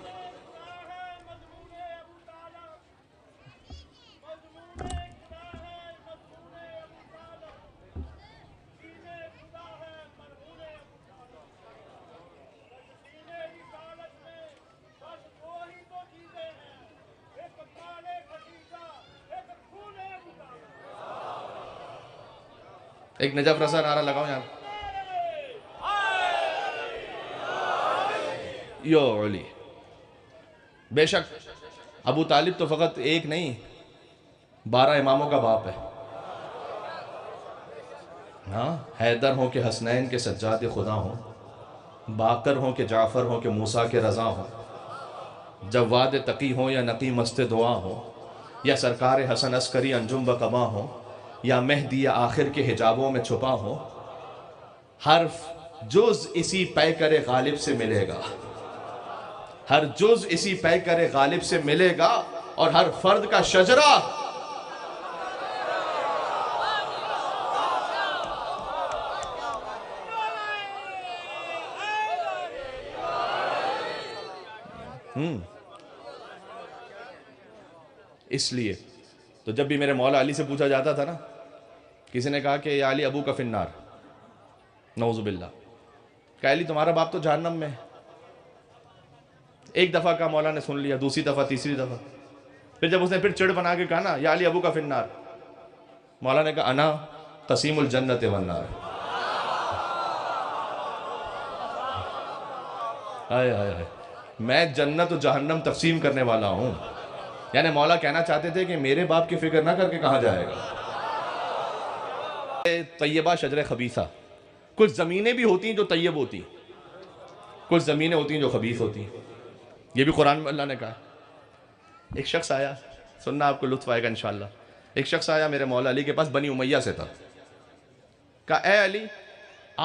Speaker 1: ایک نجف رسا نعرہ لگاؤ یہاں، یو علی۔ بے شک ابو طالب تو فقط ایک نہیں، 12 اماموں کا باپ ہے۔ ہاں، حیدر ہوں کہ حسنین کے سجاد خدا ہوں، باقر ہوں کہ جعفر ہوں کہ موسیٰ کے رضا ہوں، جواد تقی ہوں یا نقی مست دعا ہوں، یا سرکار حسن عسکری انجم بقبا ہوں، یا مہدی یا آخر کے حجابوں میں چھپا ہوں، ہر جز اسی پیکر غالب سے ملے گا، ہر جز اسی پیکر غالب سے ملے گا، اور ہر فرد کا شجرہ اس لیے تو جب بھی میرے مولا علی سے پوچھا جاتا تھا نا کسی نے کہا کہ یا علی ابو کا فی النار، نعوذ باللہ، کہ علی تمہارا باپ تو جہنم میں ہے۔ ایک دفعہ کا مولا نے سن لیا، دوسری دفعہ، تیسری دفعہ، پھر جب اس نے پھر چڑ بنا کے کہا نا یا علی ابو کا فی النار، مولا نے کہا انا قسیم الجنت والنار۔ ہائے ہائے ہائے، میں جنت و جہنم تقسیم کرنے والا ہوں۔ یعنی مولا کہنا چاہتے تھے کہ میرے باپ کی فکر نہ کر کے کہاں جائے گا۔ طیبہ شجر خبیثہ، کچھ زمینیں بھی ہوتی ہیں جو طیب ہوتی ہیں، کچھ زمینیں ہوتی ہیں جو خبیث ہوتی ہیں، یہ بھی قرآن میں اللہ نے کہا ہے۔ ایک شخص آیا، سننا آپ کو لطف آئے گا انشاءاللہ، ایک شخص آیا میرے مولا علی کے پاس، بنی امیہ سے تھا، کہا اے علی،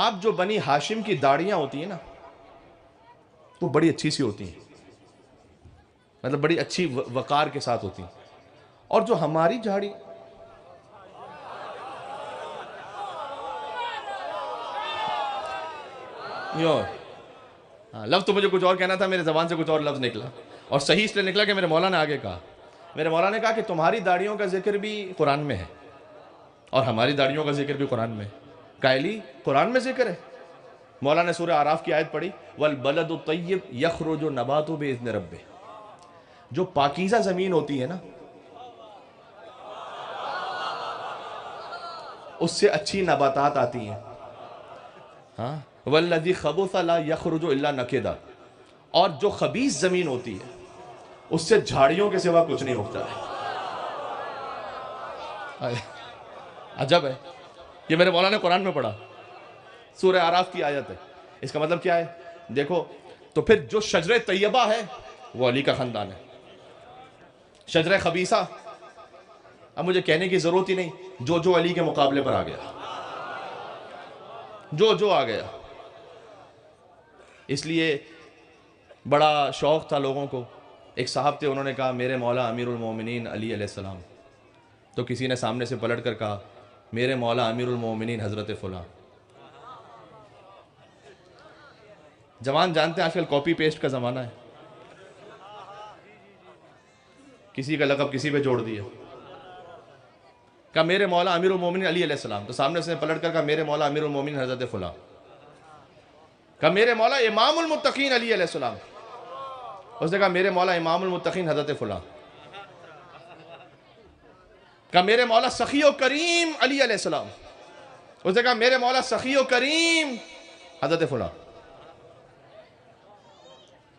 Speaker 1: آپ جو بنی ہاشم کی داڑیاں ہوتی ہیں نا وہ بڑی اچھی سی ہوتی ہیں، مطلب بڑی اچھی وقار کے ساتھ ہوتی ہیں، اور جو ہماری جھاڑی، لفظ تو مجھے کچھ اور کہنا تھا، میرے زبان سے کچھ اور لفظ نکلا، اور صحیح اس لیے نکلا کہ میرے مولا نے آگے کہا، میرے مولا نے کہا کہ تمہاری داڑیوں کا ذکر بھی قرآن میں ہے اور ہماری داڑیوں کا ذکر بھی قرآن میں ہے۔ کہا علی قرآن میں ذکر ہے؟ مولا نے سورہ اعراف کی آیت پڑھی، وَالْبَلَدُ الطَّيِّبُ يَخْرُجُ نَبَاتُهُ بِإِذْنِ رَبِّهِ، جو پاکیزہ زمین ہوتی ہے نا اس سے اچھی نباتات آتی ہیں، ہاں، وَالَّذِي خَبُثَ لَا يَخْرُجُ إِلَّا نَكِدًا، اور جو خبیث زمین ہوتی ہے اس سے جھاڑیوں کے سوا کچھ نہیں اگتا ہے۔ عجب ہے، یہ میرے مولا نے قرآن میں پڑھا، سورہ اعراف کی آیت ہے۔ اس کا مطلب کیا ہے؟ دیکھو تو پھر جو شجر طیبہ ہے وہ علی کا خاندان ہے، شجر خبیثہ اب مجھے کہنے کی ضرورت ہی نہیں، جو علی کے مقابلے پر آ گیا، جو آ گیا۔ اس لیے بڑا شوق تھا لوگوں کو، ایک صاحب تھے، انہوں نے کہا میرے مولا امیر المومنین علی علیہ السلام، تو کسی نے سامنے سے پلٹ کر کہا میرے مولا امیر المومنین حضرت فلاں۔ جوان جانتے ہیں آج کل کاپی پیسٹ کا زمانہ ہے، کسی کا لقب کسی پہ جوڑ دیا، کہا میرے مولا امیر المومنین علی علیہ السلام، تو سامنے سے پلٹ کر کہا میرے مولا امیر المومنین حضرت فلاں، کہا میرے مولا امام المتقین علی علیہ السلام، اس نے کہا میرے مولا امام المتقین حضرت فلاں، کہا میرے مولا سخی و کریم علی علیہ السلام، اس نے کہا میرے مولا سخی و کریم حضرت فلاں۔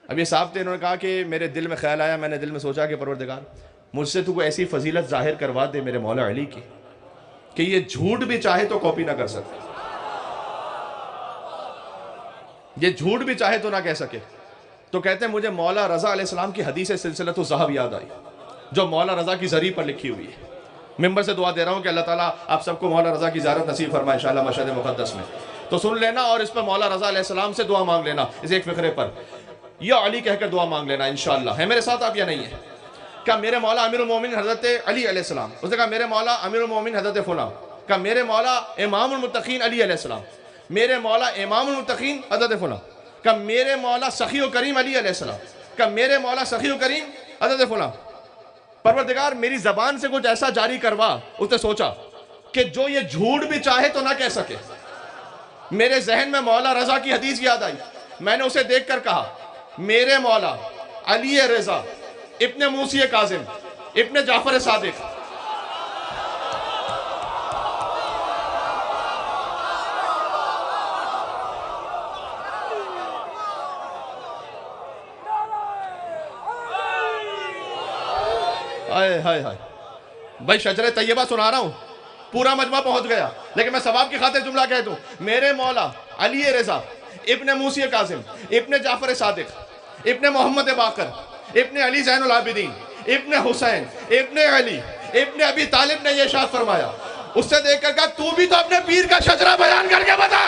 Speaker 1: اب یہ صاحب تھے، انہوں نے کہا کہ میرے دل میں خیال آیا، میں نے دل میں سوچا کہ پروردگار مجھ سے تو کوئی ایسی فضیلت ظاہر کروا دے میرے مولا علی کی کہ یہ جھوٹ بھی چاہے تو کاپی نہ کر سکے، یہ جھوٹ بھی چاہے تو نہ کہہ سکے۔ تو کہتے ہیں مجھے مولا رضا علیہ السلام کی حدیث سلسلۃ الذہب یاد آئی جو مولا رضا کی زری پر لکھی ہوئی ہے۔ ممبر سے دعا دے رہا ہوں کہ اللہ تعالیٰ آپ سب کو مولا رضا کی زیارت نصیب فرمائے انشاءاللہ مشہد مقدس میں، تو سن لینا اور اس پر مولا رضا علیہ السلام سے دعا مانگ لینا، اس ایک فقرے پر یا علی کہہ کر دعا مانگ لینا انشاءاللہ۔ ہے میرے ساتھ آپ یا نہیں ہے؟ کہ میرے مولا امیر المومنین حضرت علی علیہ السلام، اس نے کہا میرے مولا امیر المومنین حضرت فلاں، کہ میرے مولا امام المتقین علی علیہ السلام، میرے مولا امام المتقین حضرت فلاں، کہ میرے مولا سخی و کریم علی علیہ السلام، کہ میرے مولا سخی و کریم حضرت فلاں۔ پروردگار میری زبان سے کچھ ایسا جاری کروا، اس نے سوچا کہ جو یہ جھوٹ بھی چاہے تو نہ کہہ سکے۔ میرے ذہن میں مولا رضا کی حدیث یاد آئی، میں نے اسے دیکھ کر کہا میرے مولا علی رضا ابن موسی کاظم ابن جعفر صادق، ہائے ہائے ہائے بھائی شجر طیبہ سنا رہا ہوں، پورا مجمع پہنچ گیا، لیکن میں ثواب کی خاطر جملہ کہہ دوں، میرے مولا علی رضا ابن موسی کاظم ابن جعفر صادق ابن محمد باقر ابن علی زین العابدین ابن حسین ابن علی ابن ابی طالب نے یہ ارشاد فرمایا، اس سے دیکھ کر کہا تو بھی تو اپنے پیر کا شجرہ بیان کر کے بتا۔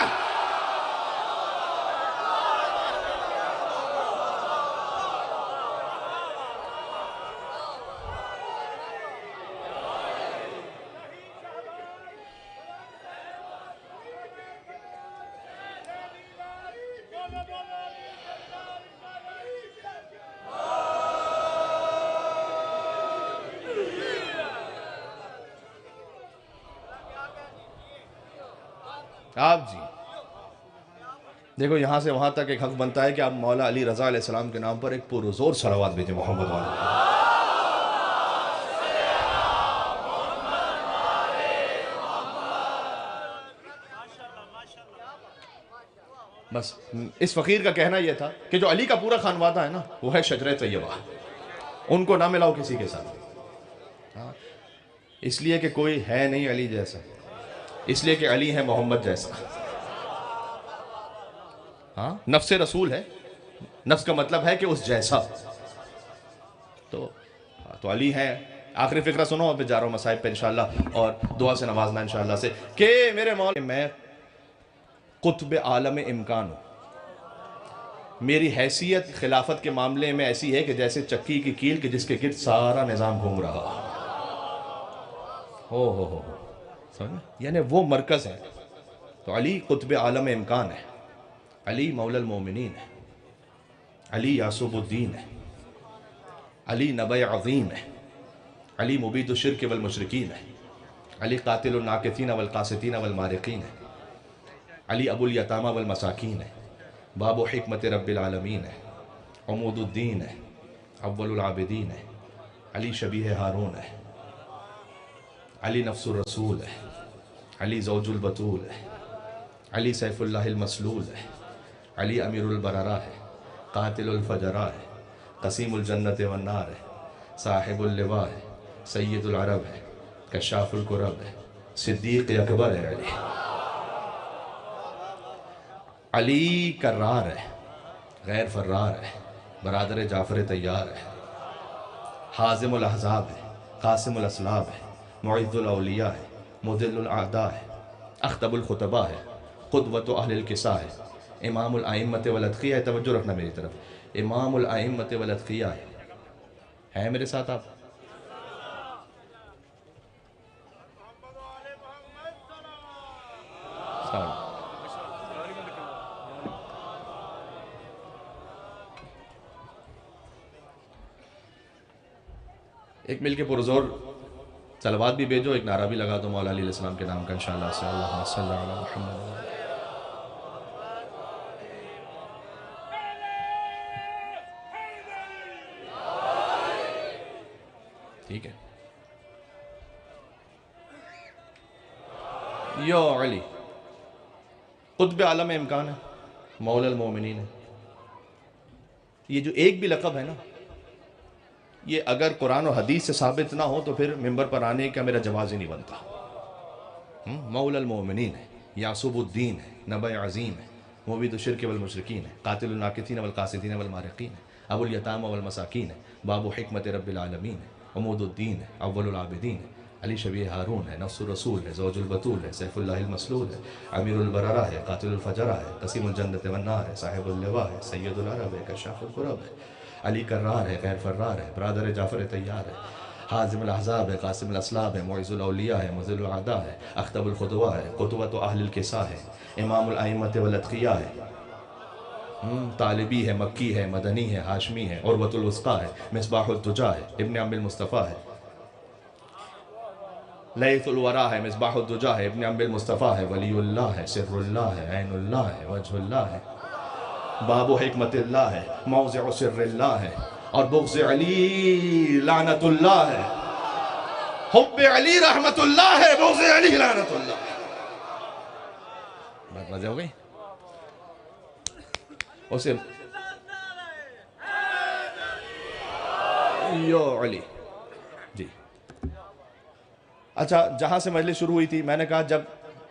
Speaker 1: آپ جی دیکھو یہاں سے وہاں تک ایک حق بنتا ہے کہ آپ مولا علی رضا علیہ السلام کے نام پر ایک پرزور صلوات بھیجیں محمد والا. بس اس فقیر کا کہنا یہ تھا کہ جو علی کا پورا خانوادہ ہے نا وہ ہے شجرہ طیبہ، ان کو نہ ملاؤ کسی کے ساتھ. اس لیے کہ کوئی ہے نہیں علی جیسا، اس لیے کہ علی ہے محمد جیسا. ہاں نفس رسول ہے، نفس کا مطلب ہے کہ اس جیسا. تو علی ہے. آخری فقرہ سنو اور پھر جا رہا ہوں مصائب پہ انشاءاللہ، اور دعا سے نوازنا انشاءاللہ سے کہ میرے مولا میں قطب عالم امکان ہوں. میری حیثیت خلافت کے معاملے میں ایسی ہے کہ جیسے چکی کی کیل کہ جس کے گرد سارا نظام گھوم رہا ہو یعنی وہ مرکز ہے. تو علی قطب عالم امکان ہے، علی مولا المومنین ہے، علی یاسوب الدین ہے، علی نبی عظیم ہے، علی مبید الشرک والمشرکین ہے، علی قاتل الناکثین والقاسطین والمارقین ہے، علی ابو الیتامى والمساکین ہے، باب حکمت رب العالمین ہے، عمود الدین ہے، اول العابدین ہے، علی شبیہ ہارون ہے، علی نفس الرسول ہے، علی زوج البتول ہے، علی سیف اللہ المسلول ہے، علی امیر البررہ ہے، قاتل الفجرہ ہے، قسیم الجنت والنار ہے، صاحب اللواء ہے، سید العرب ہے، کشاف الکرب ہے، صدیق اکبر ہے. علی کرار ہے، غیر فرار ہے، برادر جعفر طیار ہے، حازم الاحزاب ہے، قاسم الاسلاب ہے، معز الاولیاء ہے، مذل الاعداء ہے، اخطب الخطباء ہے، قدوۃ اہل الکساء ہے، امام الائمۃ والاتقیاء ہے. توجہ رکھنا میری طرف، امام الائمۃ والاتقیاء ہے میرے ساتھ آپ؟ ایک مل کے پرزور صلوات بھی بھیجو، ایک نعرہ بھی لگا دو مولا علیہ السلام کے نام کا انشاءاللہ سے. اللہم صلی علی محمد. ٹھیک ہے. یا علی قطب عالم امکان ہے، مولا المومنین ہے. یہ جو ایک بھی لقب ہے نا، یہ اگر قرآن و حدیث سے ثابت نہ ہو تو پھر ممبر پر آنے کا میرا جواز ہی نہیں بنتا. مولا المومنین ہے، یاسوب الدین ہے، نبی عظیم ہے، مبید الشرک والمشرکین ہے، قاتل الناکثین والقاسطین والمارقین ہے، ابو الیتامى والمساکین ہے، باب حکمت رب العالمین ہے، عمود الدین ہے، اول العابدین ہے، علی شبیہ ہارون ہے، نفس الرسول ہے، زوج البتول ہے، سیف اللہ المسلول ہے، امیر البررہ ہے، قاتل الفجرہ ہے، قسیم الجنت والنار ہے، صاحب اللواء ہے، سید العرب ہے، کشاف الکرب ہے، علی کرار ہے، غیر فرار ہے، برادر جعفر طیار ہے، حازم الاحزاب ہے، قاسم الاسلاب ہے، معز الاولیاء ہے، مذل الاعداء ہے، اخطب الخطباء ہے، قدوۃ اہل الکساء ہے، امام الائمۃ والاتقیاء ہے، طالبی ہے، مکی ہے، مدنی ہے، ہاشمی ہے، عروۃ الوثقیٰ ہے، مصباح الدجا ہے، ابن عم المصطفیٰ ہے، لیث الورا ہے، مصباح الدجا ہے، ابن عم المصطفیٰ ہے، ولی اللہ ہے، سر اللہ ہے، عین اللہ ہے، وجہ اللہ ہے، باب حکمت اللہ ہے، موضع سر اللہ ہے، اور بغض علی لعنت اللہ ہے، حب علی رحمت اللہ ہے، بغض علی لعنت اللہ ہے. بات مزے ہو گئی؟ اسے یا علی جی. اچھا جہاں سے مجلس شروع ہوئی تھی میں نے کہا جب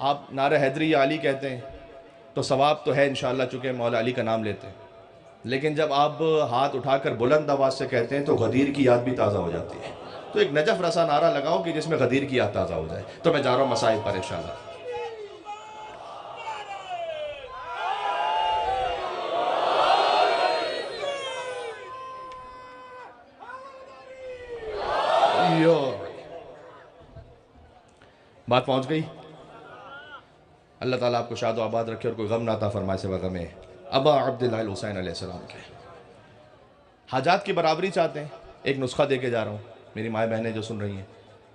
Speaker 1: آپ نعرہ حیدری یا علی کہتے ہیں تو ثواب تو ہے انشاءاللہ چونکہ مولا علی کا نام لیتے ہیں، لیکن جب آپ ہاتھ اٹھا کر بلند آواز سے کہتے ہیں تو غدیر کی یاد بھی تازہ ہو جاتی ہے. تو ایک نجف رسا نعرہ لگاؤ کہ جس میں غدیر کی یاد تازہ ہو جائے. تو میں جا رہا ہوں مسائل پر انشاءاللہ. بات پہنچ گئی. اللہ تعالیٰ آپ کو شاد و آباد رکھے اور کوئی غم نہ عطا فرمائے سوا غم ابا عبداللہ الحسین علیہ السلام کے. حاجات کی برابری چاہتے ہیں، ایک نسخہ دے کے جا رہا ہوں. میری مائیں بہنیں جو سن رہی ہیں،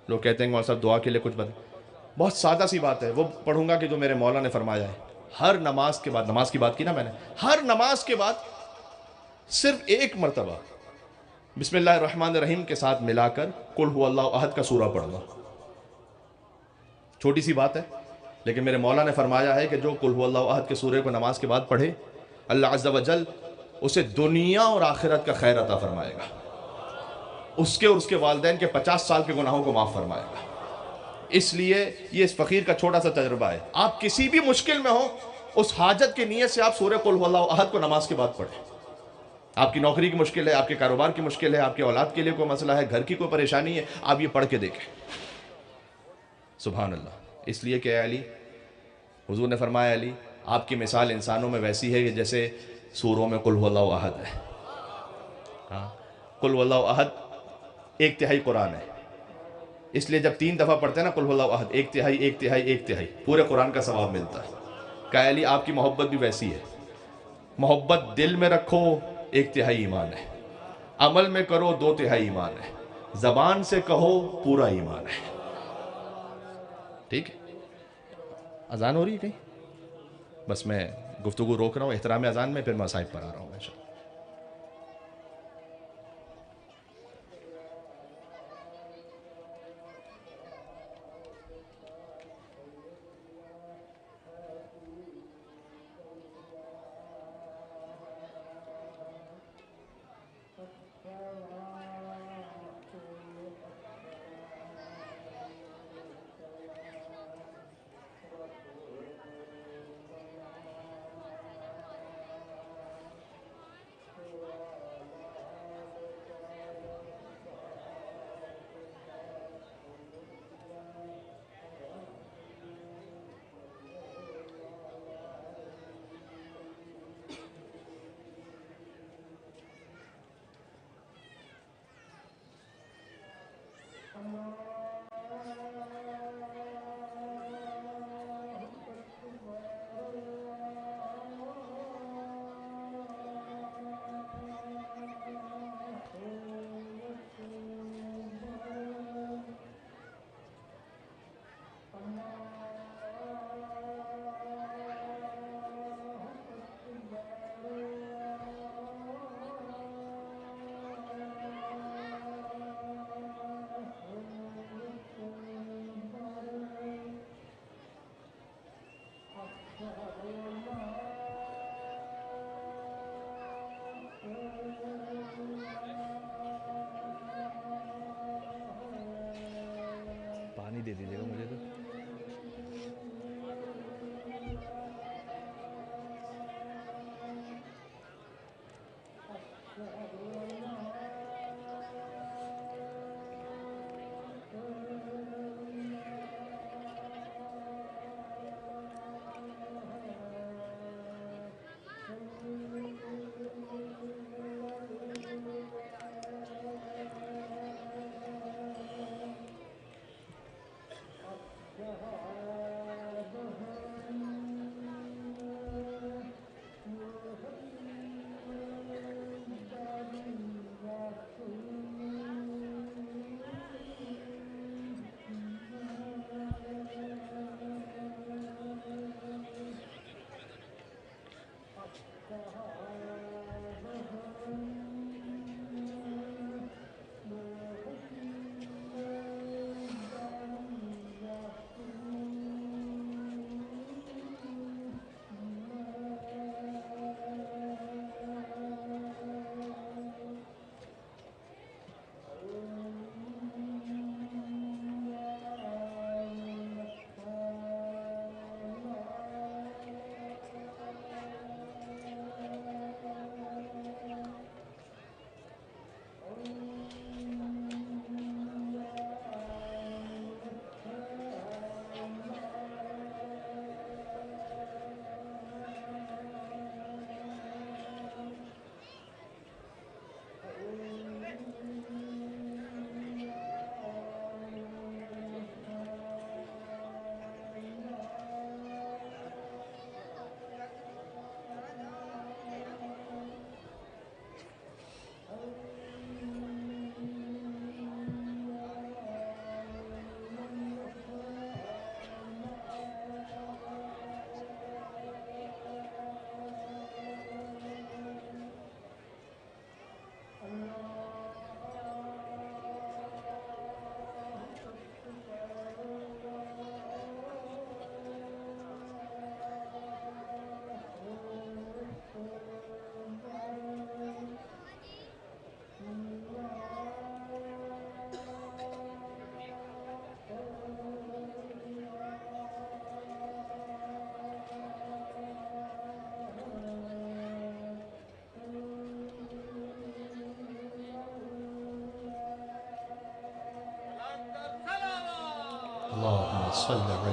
Speaker 1: لوگ کہتے ہیں کہ مولانا صاحب دعا کے لیے کچھ بتائیں. بہت سادہ سی بات ہے، وہ پڑھوں گا کہ جو میرے مولا نے فرمایا ہے. ہر نماز کے بعد، نماز کی بات کی نا میں نے، ہر نماز کے بعد صرف ایک مرتبہ بسم اللہ الرحمن الرحیم کے ساتھ ملا کر قل هو اللہ احد کا سورہ پڑھنا. چھوٹی سی بات ہے، لیکن میرے مولا نے فرمایا ہے کہ جو قل هو اللہ احد کے سورے کو نماز کے بعد پڑھے، اللہ عز و جل اسے دنیا اور آخرت کا خیر عطا فرمائے گا، اس کے اور اس کے والدین کے 50 سال کے گناہوں کو معاف فرمائے گا. اس لیے یہ اس فقیر کا چھوٹا سا تجربہ ہے. آپ کسی بھی مشکل میں ہوں، اس حاجت کی نیت سے آپ سورہ قل هو اللہ احد کو نماز کے بعد پڑھیں. آپ کی نوکری کی مشکل ہے، آپ کے کاروبار کی مشکل ہے، آپ کی اولاد کے لیے کوئی مسئلہ ہے، گھر کی کوئی پریشانی ہے، آپ یہ پڑھ کے دیکھیں. سبحان اللہ. اس لیے کہ اے علی، حضور نے فرمایا علی آپ کی مثال انسانوں میں ویسی ہے کہ جیسے سوروں میں قل هو اللہ احد ہے. ہاں، قل هو اللہ احد 1/3 قرآن ہے. اس لیے جب 3 دفعہ پڑھتے ہیں نا قل هو اللہ احد، 1/3 1/3 1/3 پورے قرآن کا ثواب ملتا ہے. کہ علی آپ کی محبت بھی ویسی ہے. محبت دل میں رکھو 1/3 ایمان ہے، عمل میں کرو 2/3 ایمان ہے، زبان سے کہو پورا ایمان ہے. ٹھیک ہے؟ اذان ہو رہی ہے کہیں؟ بس میں گفتگو روک رہا ہوں احترام اذان میں، پھر مصائب پر آ رہا ہوں انشاءاللہ. پانی دے دیجیے گا مجھے تو. صلی علی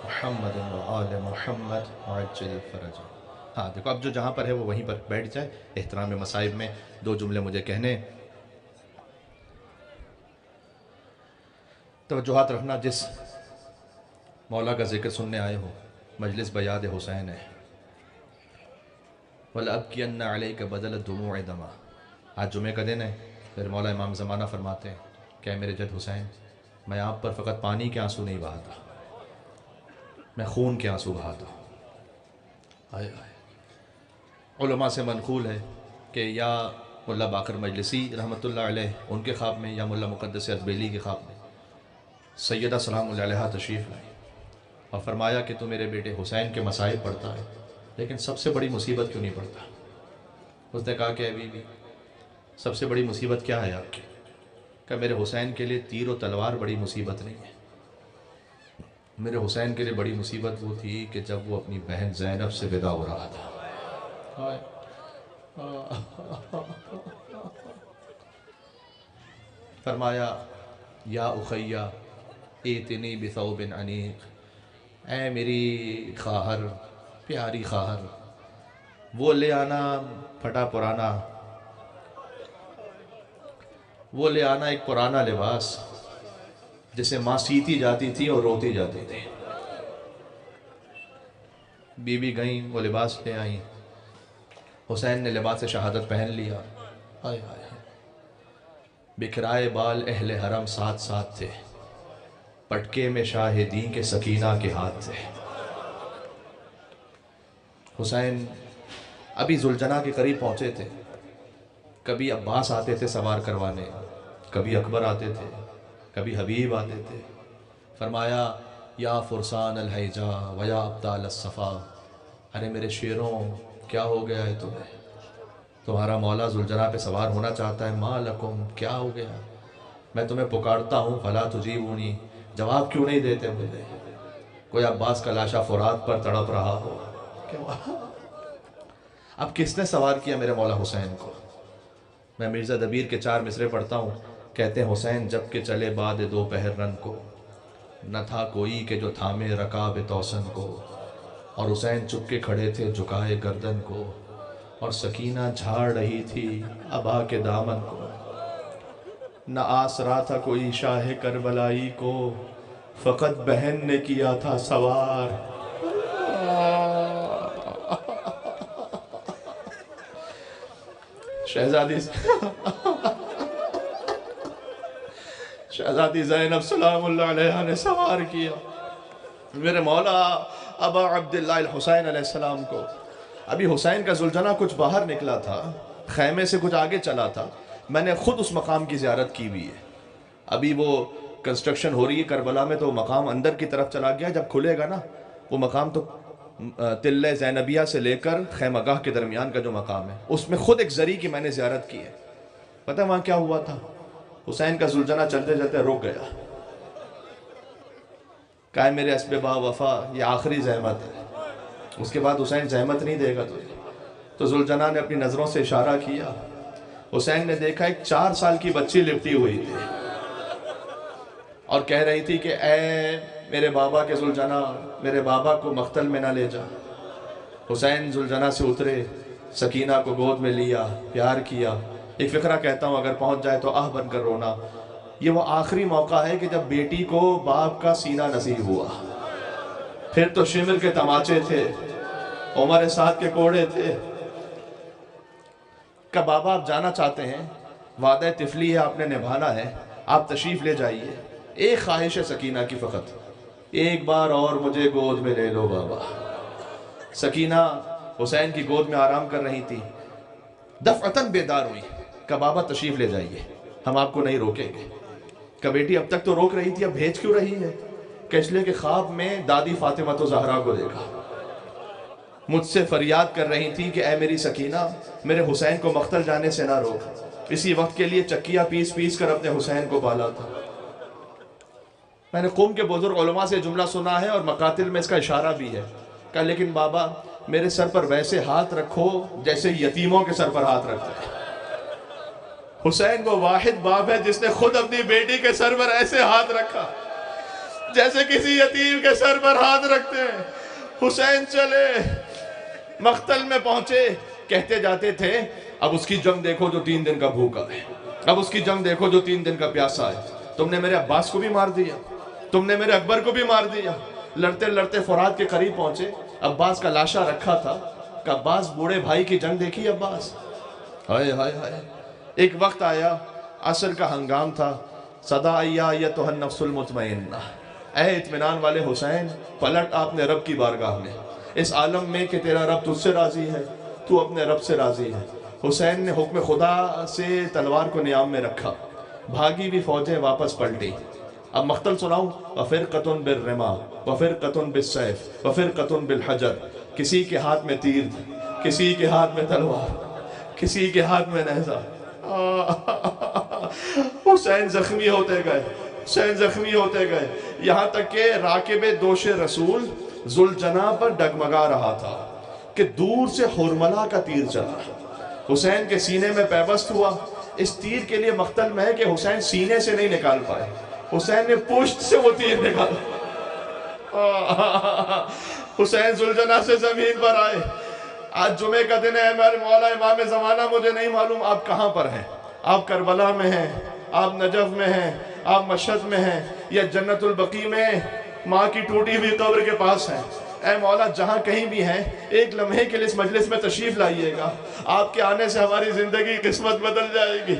Speaker 1: محمد و آل محمد وعجل فرج۔ ہاں دیکھو اب جو جہاں پر ہے وہ وہیں پر بیٹھ جائے۔ احترام مصائب میں 2 جملے مجھے کہنے۔ توجہات رکھنا، جس مولا کا ذکر سننے آئے ہو، مجلس بیاد حسین ہے۔ وَلَأَبْكِيَنَّ عَلَيْكَ بَدَلَ الدُّمُوعِ دَمًا۔ آج جمعہ کا دن ہے، پھر مولا امام زمانہ فرماتے ہیں کہ اے میرے جد حسین، میں آپ پر فقط پانی کے آنسو نہیں بہاتا، میں خون کے آنسو بہاتا ہوں۔ آئے آئے۔ علماء سے منقول ہے کہ یا ملا باقر مجلسی رحمۃ اللہ علیہ ان کے خواب میں، یا ملا مقدس ازبیلی کے خواب میں سیدہ سلام اللہ علیہ تشریف لائیں اور فرمایا کہ تو میرے بیٹے حسین کے مصائب پڑھتا ہے، لیکن سب سے بڑی مصیبت کیوں نہیں پڑھتا؟ اس نے کہا کہ ابھی بھی سب سے بڑی مصیبت کیا ہے آپ کی؟ کہ میرے حسین کے لیے تیر و تلوار بڑی مصیبت نہیں ہے، میرے حسین کے لیے بڑی مصیبت وہ تھی کہ جب وہ اپنی بہن زینب سے ودا ہو رہا تھا۔ فرمایا یا اخیہ ایتنی بثوب عنیق، اے میری خواہر، پیاری خواہر، وہ لے آنا پھٹا پرانا، وہ لے آنا ایک پرانا لباس جسے ماں سیتی جاتی تھی اور روتی جاتی تھی۔ بی بی گئیں، وہ لباس لے آئیں، حسین نے لباس شہادت پہن لیا۔ آئے آئے، بکھرائے بال اہل حرم ساتھ ساتھ تھے، پٹکے میں شاہدین کے سکینہ کے ہاتھ تھے۔ حسین ابھی ذوالجناح کے قریب پہنچے تھے، کبھی عباس آتے تھے سوار کروانے، کبھی اکبر آتے تھے، کبھی حبیب آتے تھے۔ فرمایا یا فرسان الحیجا و یا ابطال الصفا، ارے میرے شیروں کیا ہو گیا ہے تمہیں؟ تمہارا مولا ذوالجناح پہ سوار ہونا چاہتا ہے، ما لکم، کیا ہو گیا؟ میں تمہیں پکارتا ہوں فلا تجیبونی، جواب کیوں نہیں دیتے مجھے؟ کوئی عباس کا لاشا فرات پر تڑپ رہا ہو۔ اب کس نے سوار کیا میرے مولا حسین کو؟ میں مرزا دبیر کے 4 مصرے پڑھتا ہوں، کہتے ہیں حسین جب کہ چلے بعد دوپہر رن کو، نہ تھا کوئی کہ جو تھامے رکاب توسن کو، اور حسین چپ کے کھڑے تھے جھکائے گردن کو، اور سکینہ جھاڑ رہی تھی ابا کے دامن کو، نہ آسرا تھا کوئی شاہ کربلائی کو، فقط بہن نے کیا تھا سوار۔ شہزادی زینب سلام اللہ علیہ نے سوار کیا میرے مولا ابا عبداللہ الحسین علیہ السلام کو۔ ابھی حسین کا ذوالجناح کچھ باہر نکلا تھا، خیمے سے کچھ آگے چلا تھا، میں نے خود اس مقام کی زیارت کی ہوئی ہے۔ ابھی وہ کنسٹرکشن ہو رہی ہے کربلا میں، تو وہ مقام اندر کی طرف چلا گیا، جب کھلے گا نا وہ مقام تو تلہ زینبیہ سے لے کر خیمہ گاہ کے درمیان کا جو مقام ہے، اس میں خود ایک زری کی میں نے زیارت کی ہے۔ پتہ ہے وہاں کیا ہوا تھا؟ حسین کا ذوالجناح چلتے چلتے رک گیا، کہا میرے اسب با وفا یہ آخری زحمت ہے، اس کے بعد حسین زحمت نہیں دے گا تجھے۔ تو ذوالجناح نے اپنی نظروں سے اشارہ کیا، حسین نے دیکھا ایک 4 سال کی بچی لپٹی ہوئی تھی اور کہہ رہی تھی کہ اے میرے بابا کے ذوالجناح، میرے بابا کو مقتل میں نہ لے جا۔ حسین ذوالجناح سے اترے، سکینہ کو گود میں لیا، پیار کیا۔ ایک فقرہ کہتا ہوں اگر پہنچ جائے تو آہ بن کر رونا۔ یہ وہ آخری موقع ہے کہ جب بیٹی کو باپ کا سینہ نصیب ہوا، پھر تو شمر کے تماچے تھے، عمر سعد کے کوڑے تھے۔ کہ بابا آپ جانا چاہتے ہیں، وعدہ طفلی ہے آپ نے نبھانا ہے، آپ تشریف لے جائیے، ایک خواہش ہے سکینہ کی فقط، ایک بار اور مجھے گود میں لے لو بابا۔ سکینہ حسین کی گود میں آرام کر رہی تھی، دفعتاً بیدار ہوئی کہ بابا تشریف لے جائیے، ہم آپ کو نہیں روکیں گے۔ کہ بیٹی اب تک تو روک رہی تھی، اب بھیج کیوں رہی ہے؟ کہ اس لیے کہ خواب میں دادی فاطمہ زہرا کو دیکھا، مجھ سے فریاد کر رہی تھی کہ اے میری سکینہ میرے حسین کو مقتل جانے سے نہ روک۔ اسی وقت کے لیے چکیہ پیس پیس کر اپنے حسین کو پالا تھا۔ میں نے قوم کے بزرگ علماء سے جملہ سنا ہے اور مقاتل میں اس کا اشارہ بھی ہے، کہا لیکن بابا میرے سر پر ویسے ہاتھ رکھو جیسے یتیموں کے سر پر ہاتھ رکھتے ہیں۔ حسین وہ واحد باپ ہے جس نے خود اپنی بیٹی کے سر پر ایسے ہاتھ رکھا۔ جیسے کسی یتیم کے سر پر ہاتھ رکھتے ہیں۔ حسین چلے، مقتل میں پہنچے، کہتے جاتے تھے اب اس کی جنگ دیکھو جو 3 دن کا بھوکا ہے، اب اس کی جنگ دیکھو جو 3 دن کا پیاسا ہے۔ تم نے میرے عباس کو بھی مار دیا، تم نے میرے اکبر کو بھی مار دیا۔ لڑتے لڑتے فرات کے قریب پہنچے، عباس کا لاشا رکھا تھا کہ عباس بوڑھے بھائی کی جنگ دیکھی عباس؟ ہائے ہائے ہائے۔ ایک وقت آیا، عصر کا ہنگام تھا، صدا آیا ایتھا النفس المطمئنہ، اے اطمینان والے حسین، پلٹ آپ نے رب کی بارگاہ میں، اس عالم میں کہ تیرا رب تجھ سے راضی ہے، تو اپنے رب سے راضی ہے۔ حسین نے حکم خدا سے تلوار کو نیام میں رکھا، بھاگی بھی فوجیں واپس پلٹی۔ اب مقتل سناؤں، وَفِرْقَةٌ بِالرِّمَاحِ وَفِرْقَةٌ بِالسَّيْفِ وَفِرْقَةٌ بِالْحَجَرِ، کسی کے ہاتھ میں تیر، کسی کے ہاتھ میں تلوار، کسی کے ہاتھ میں نیزہ۔ حسین زخمی ہوتے گئے، حسین زخمی ہوتے گئے، یہاں تک کہ راکب دوش رسول ذوالجناح پر ڈگمگا رہا تھا کہ دور سے حرملہ کا تیر چلا، حسین کے سینے میں پیوست ہوا۔ اس تیر کے لیے مقتل میں ہے کہ حسین سینے سے نہیں نکال پائے، حسین نے پشت سے وہ تیر نکالا۔ حسین ذوالجناح سے زمین پر آئے۔ آج جمعے کا دن ہے، میرے مولا امام زمانہ، مجھے نہیں معلوم آپ کہاں پر ہیں، آپ کربلا میں ہیں، آپ نجف میں ہیں، آپ مشہد میں ہیں، یا جنت البقیع میں ماں کی ٹوٹی ہوئی قبر کے پاس ہیں۔ اے مولا جہاں کہیں بھی ہیں، ایک لمحے کے لیے اس مجلس میں تشریف لائیے گا، آپ کے آنے سے ہماری زندگی قسمت بدل جائے گی۔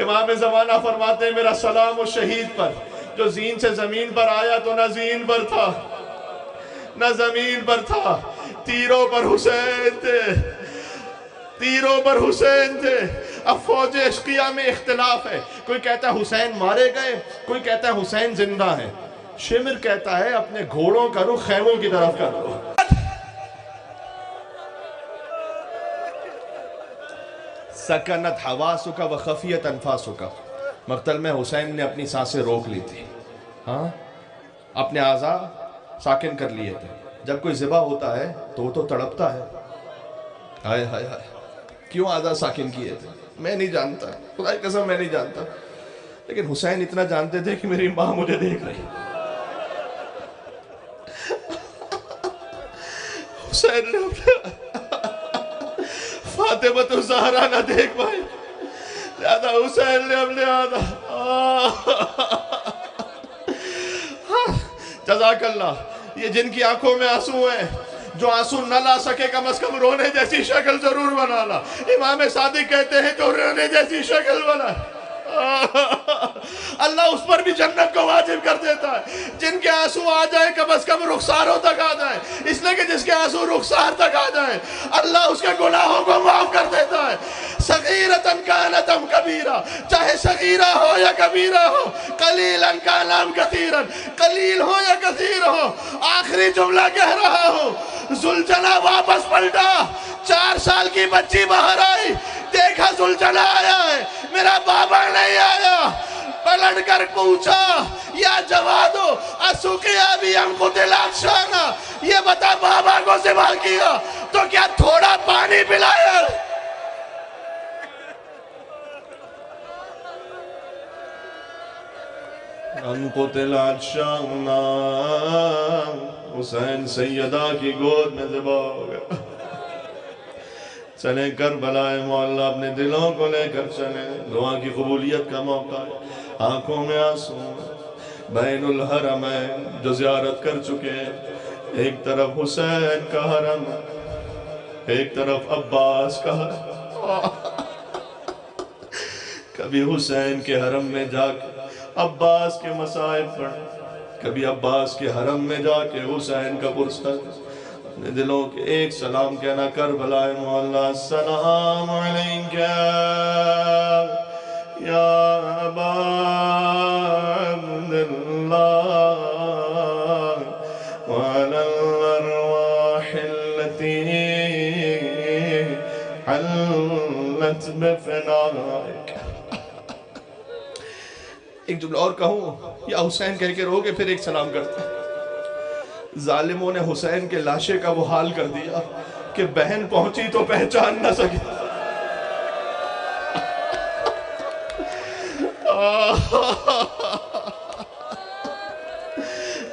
Speaker 1: امام زمانہ فرماتے ہیں میرا سلام اس شہید پر جو زین سے زمین پر آیا تو نہ زین پر تھا نہ زمین پر تھا، تیروں پر حسین تھے، تیروں پر حسین تھے۔ اب فوج اشقیہ میں اختلاف ہے، کوئی کہتا ہے حسین مارے گئے، کوئی کہتا ہے حسین زندہ ہے۔ شمر کہتا ہے اپنے گھوڑوں کا رخ خیموں کی طرف کر دو۔ سکنت حواسک وخفیت انفاسک، مقتل میں حسین نے اپنی سانسیں روک لی تھی، ہاں اپنے اعضاء ساکن کر لیے تھے۔ جب کوئی ذبح ہوتا ہے تو وہ تو تڑپتا ہے، ہائے ہائے ہائے، کیوں اعضاء ساکن کیے تھے میں نہیں جانتا، خدا کی قسم میں نہیں جانتا، لیکن حسین اتنا جانتے تھے کہ میری ماں مجھے دیکھ رہی، حسین نے فاطمہ تو زہرا نہ دیکھ پائی، لہذا حسین نے اپنے جزاک اللہ۔ یہ جن کی آنکھوں میں آنسو ہیں، جو آنسو نہ لا سکے کم از کم رونے جیسی شکل ضرور بنانا۔ امام صادق کہتے ہیں تو رونے جیسی شکل بنا، اللہ اس پر بھی جنت کو واجب کر دیتا ہے۔ جن کے آنسو آ جائے کم از کم رخساروں تک آ جائے، اس لیے کہ جس کے آنسو رخسار تک آ جائے اللہ اس کے گناہوں کو معاف کر دیتا ہے۔ صغیرۃ کانت ام کبیرہ، چاہے صغیرہ ہو یا کبیرہ ہو، قلیلا کان ام کثیرا، قلیل ہو یا کثیر ہو، آخری جملہ کہہ رہا ہوں۔ ذوالجناح واپس پلٹا، 4 سال کی بچی باہر آئی، دیکھا ذوالجناح آیا ہے، میرا بابا نہیں آیا، پلٹ کر پوچھا یا جوادو اسوقی ابی ام قتل عطشانا، یہ بتا بابا کو ذبح کیا تو کیا تھوڑا پانی پلایا؟ ام قتل عطشانا، حسین سیدہ کی گود میں ذبح ہو گیا۔ چلیں کربلا مولا، اپنے دلوں کو لے کر چلیں، دعا کی قبولیت کا موقع ہے۔ آنکھوں میں آنسو، بین الحرمین جو زیارت کر چکے ہیں، ایک طرف حسین کا حرم، ایک طرف عباس کا حرم۔ کبھی حسین کے حرم میں جا کے عباس کے مصائب پڑھ، کبھی عباس کے حرم میں جا کے حسین کا پرسر، اپنے دلوں کے ایک سلام کہنا، کربلا مولا السلام علیکہ یا ابا عبداللہ وعلی الارواح التي حلت بفنائک۔ ایک جملہ اور کہوں یا حسین کہہ کے رو گے پھر ایک سلام کرتے ہیں۔ ظالموں نے حسین کے لاشے کا وہ حال کر دیا کہ بہن پہنچی تو پہچان نہ سکی۔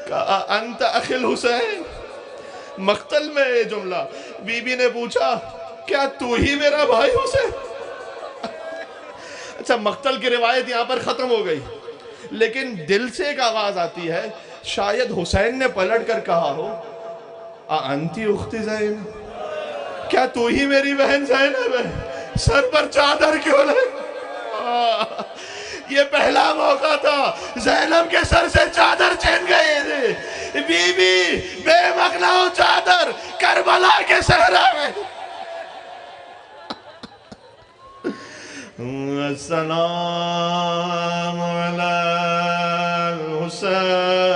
Speaker 1: کہا انت اخی الحسین، مقتل میں یہ جملہ. بی بی نے پوچھا کیا تو ہی میرا بھائی حسین؟ اچھا مقتل کی روایت یہاں پر ختم ہو گئی، لیکن دل سے ایک آواز آتی ہے، شاید حسین نے پلٹ کر کہا ہو انتی اخت زینب، کیا تو ہی میری بہن زینب ہے؟ سر پر چادر کیوں لے؟ یہ پہلا موقع تھا، زینب کے سر سے چادر چھن گئی تھی. بی بی بے مقلا چادر کربلا کے صحرا میں. السلام علی الحسین.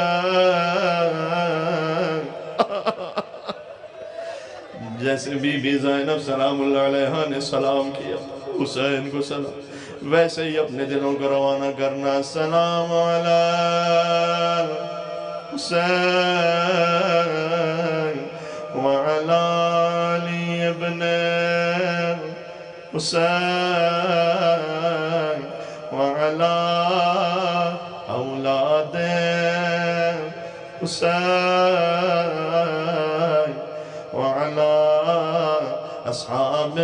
Speaker 1: جیسے بی بی زینب سلام اللہ علیہ نے سلام کیا حسین کو سلام، ویسے ہی اپنے دلوں کو روانہ کرنا. سلام علی حسین وعلی علی ابن حسین وعلی اولاد حسین وعلی اصحاب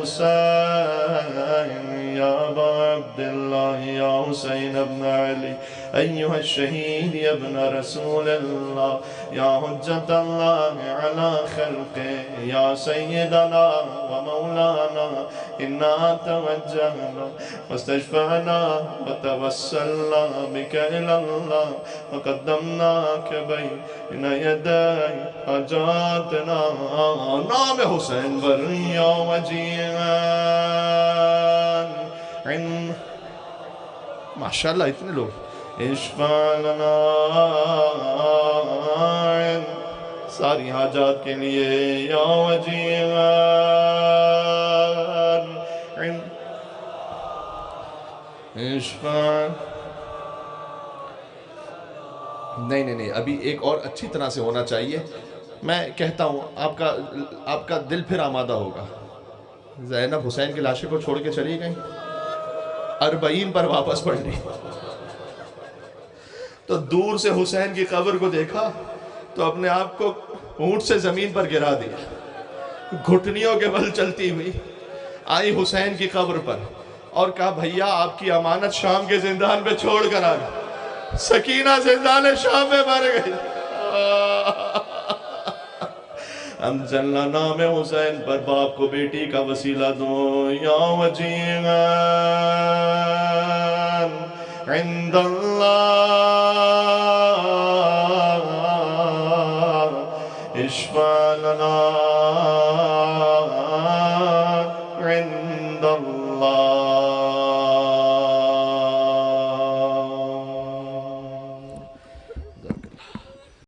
Speaker 1: حسین. یا ابا عبداللہ یا حسین ابن علی ایہا الشہید یا ابن رسول اللہ یا حجت اللہ علی خلقہ یا سیدنا و مولانا انا توجہنا واستشفعنا وتوسلنا بک الاللہ وقدمناک بین یدائی حجاتنا. نام حسین بر یا وجیہان. ماشاءاللہ اتنے لوگ. اشفع لنا ساری حاجات کے لیے یا وجیہان. اشفع. نہیں ابھی ایک اور اچھی طرح سے ہونا چاہیے. میں کہتا ہوں آپ کا دل پھر آمادہ ہوگا. زینب حسین کی لاشیں کو چھوڑ کے چلی گئیں، 40 پر واپس پڑ گئی، تو دور سے حسین کی قبر کو دیکھا تو اپنے آپ کو اونٹ سے زمین پر گرا دیا، گھٹنیوں کے بل چلتی ہوئی آئی حسین کی قبر پر اور کہا بھیا آپ کی امانت شام کے زندان پہ چھوڑ کر آ گئی. سکینہ زندان شام میں مر گئی. ہم جلنا نام حسین پر باپ کو بیٹی کا وسیلہ دو. یا وجیہان عند اللہ اشفع لنا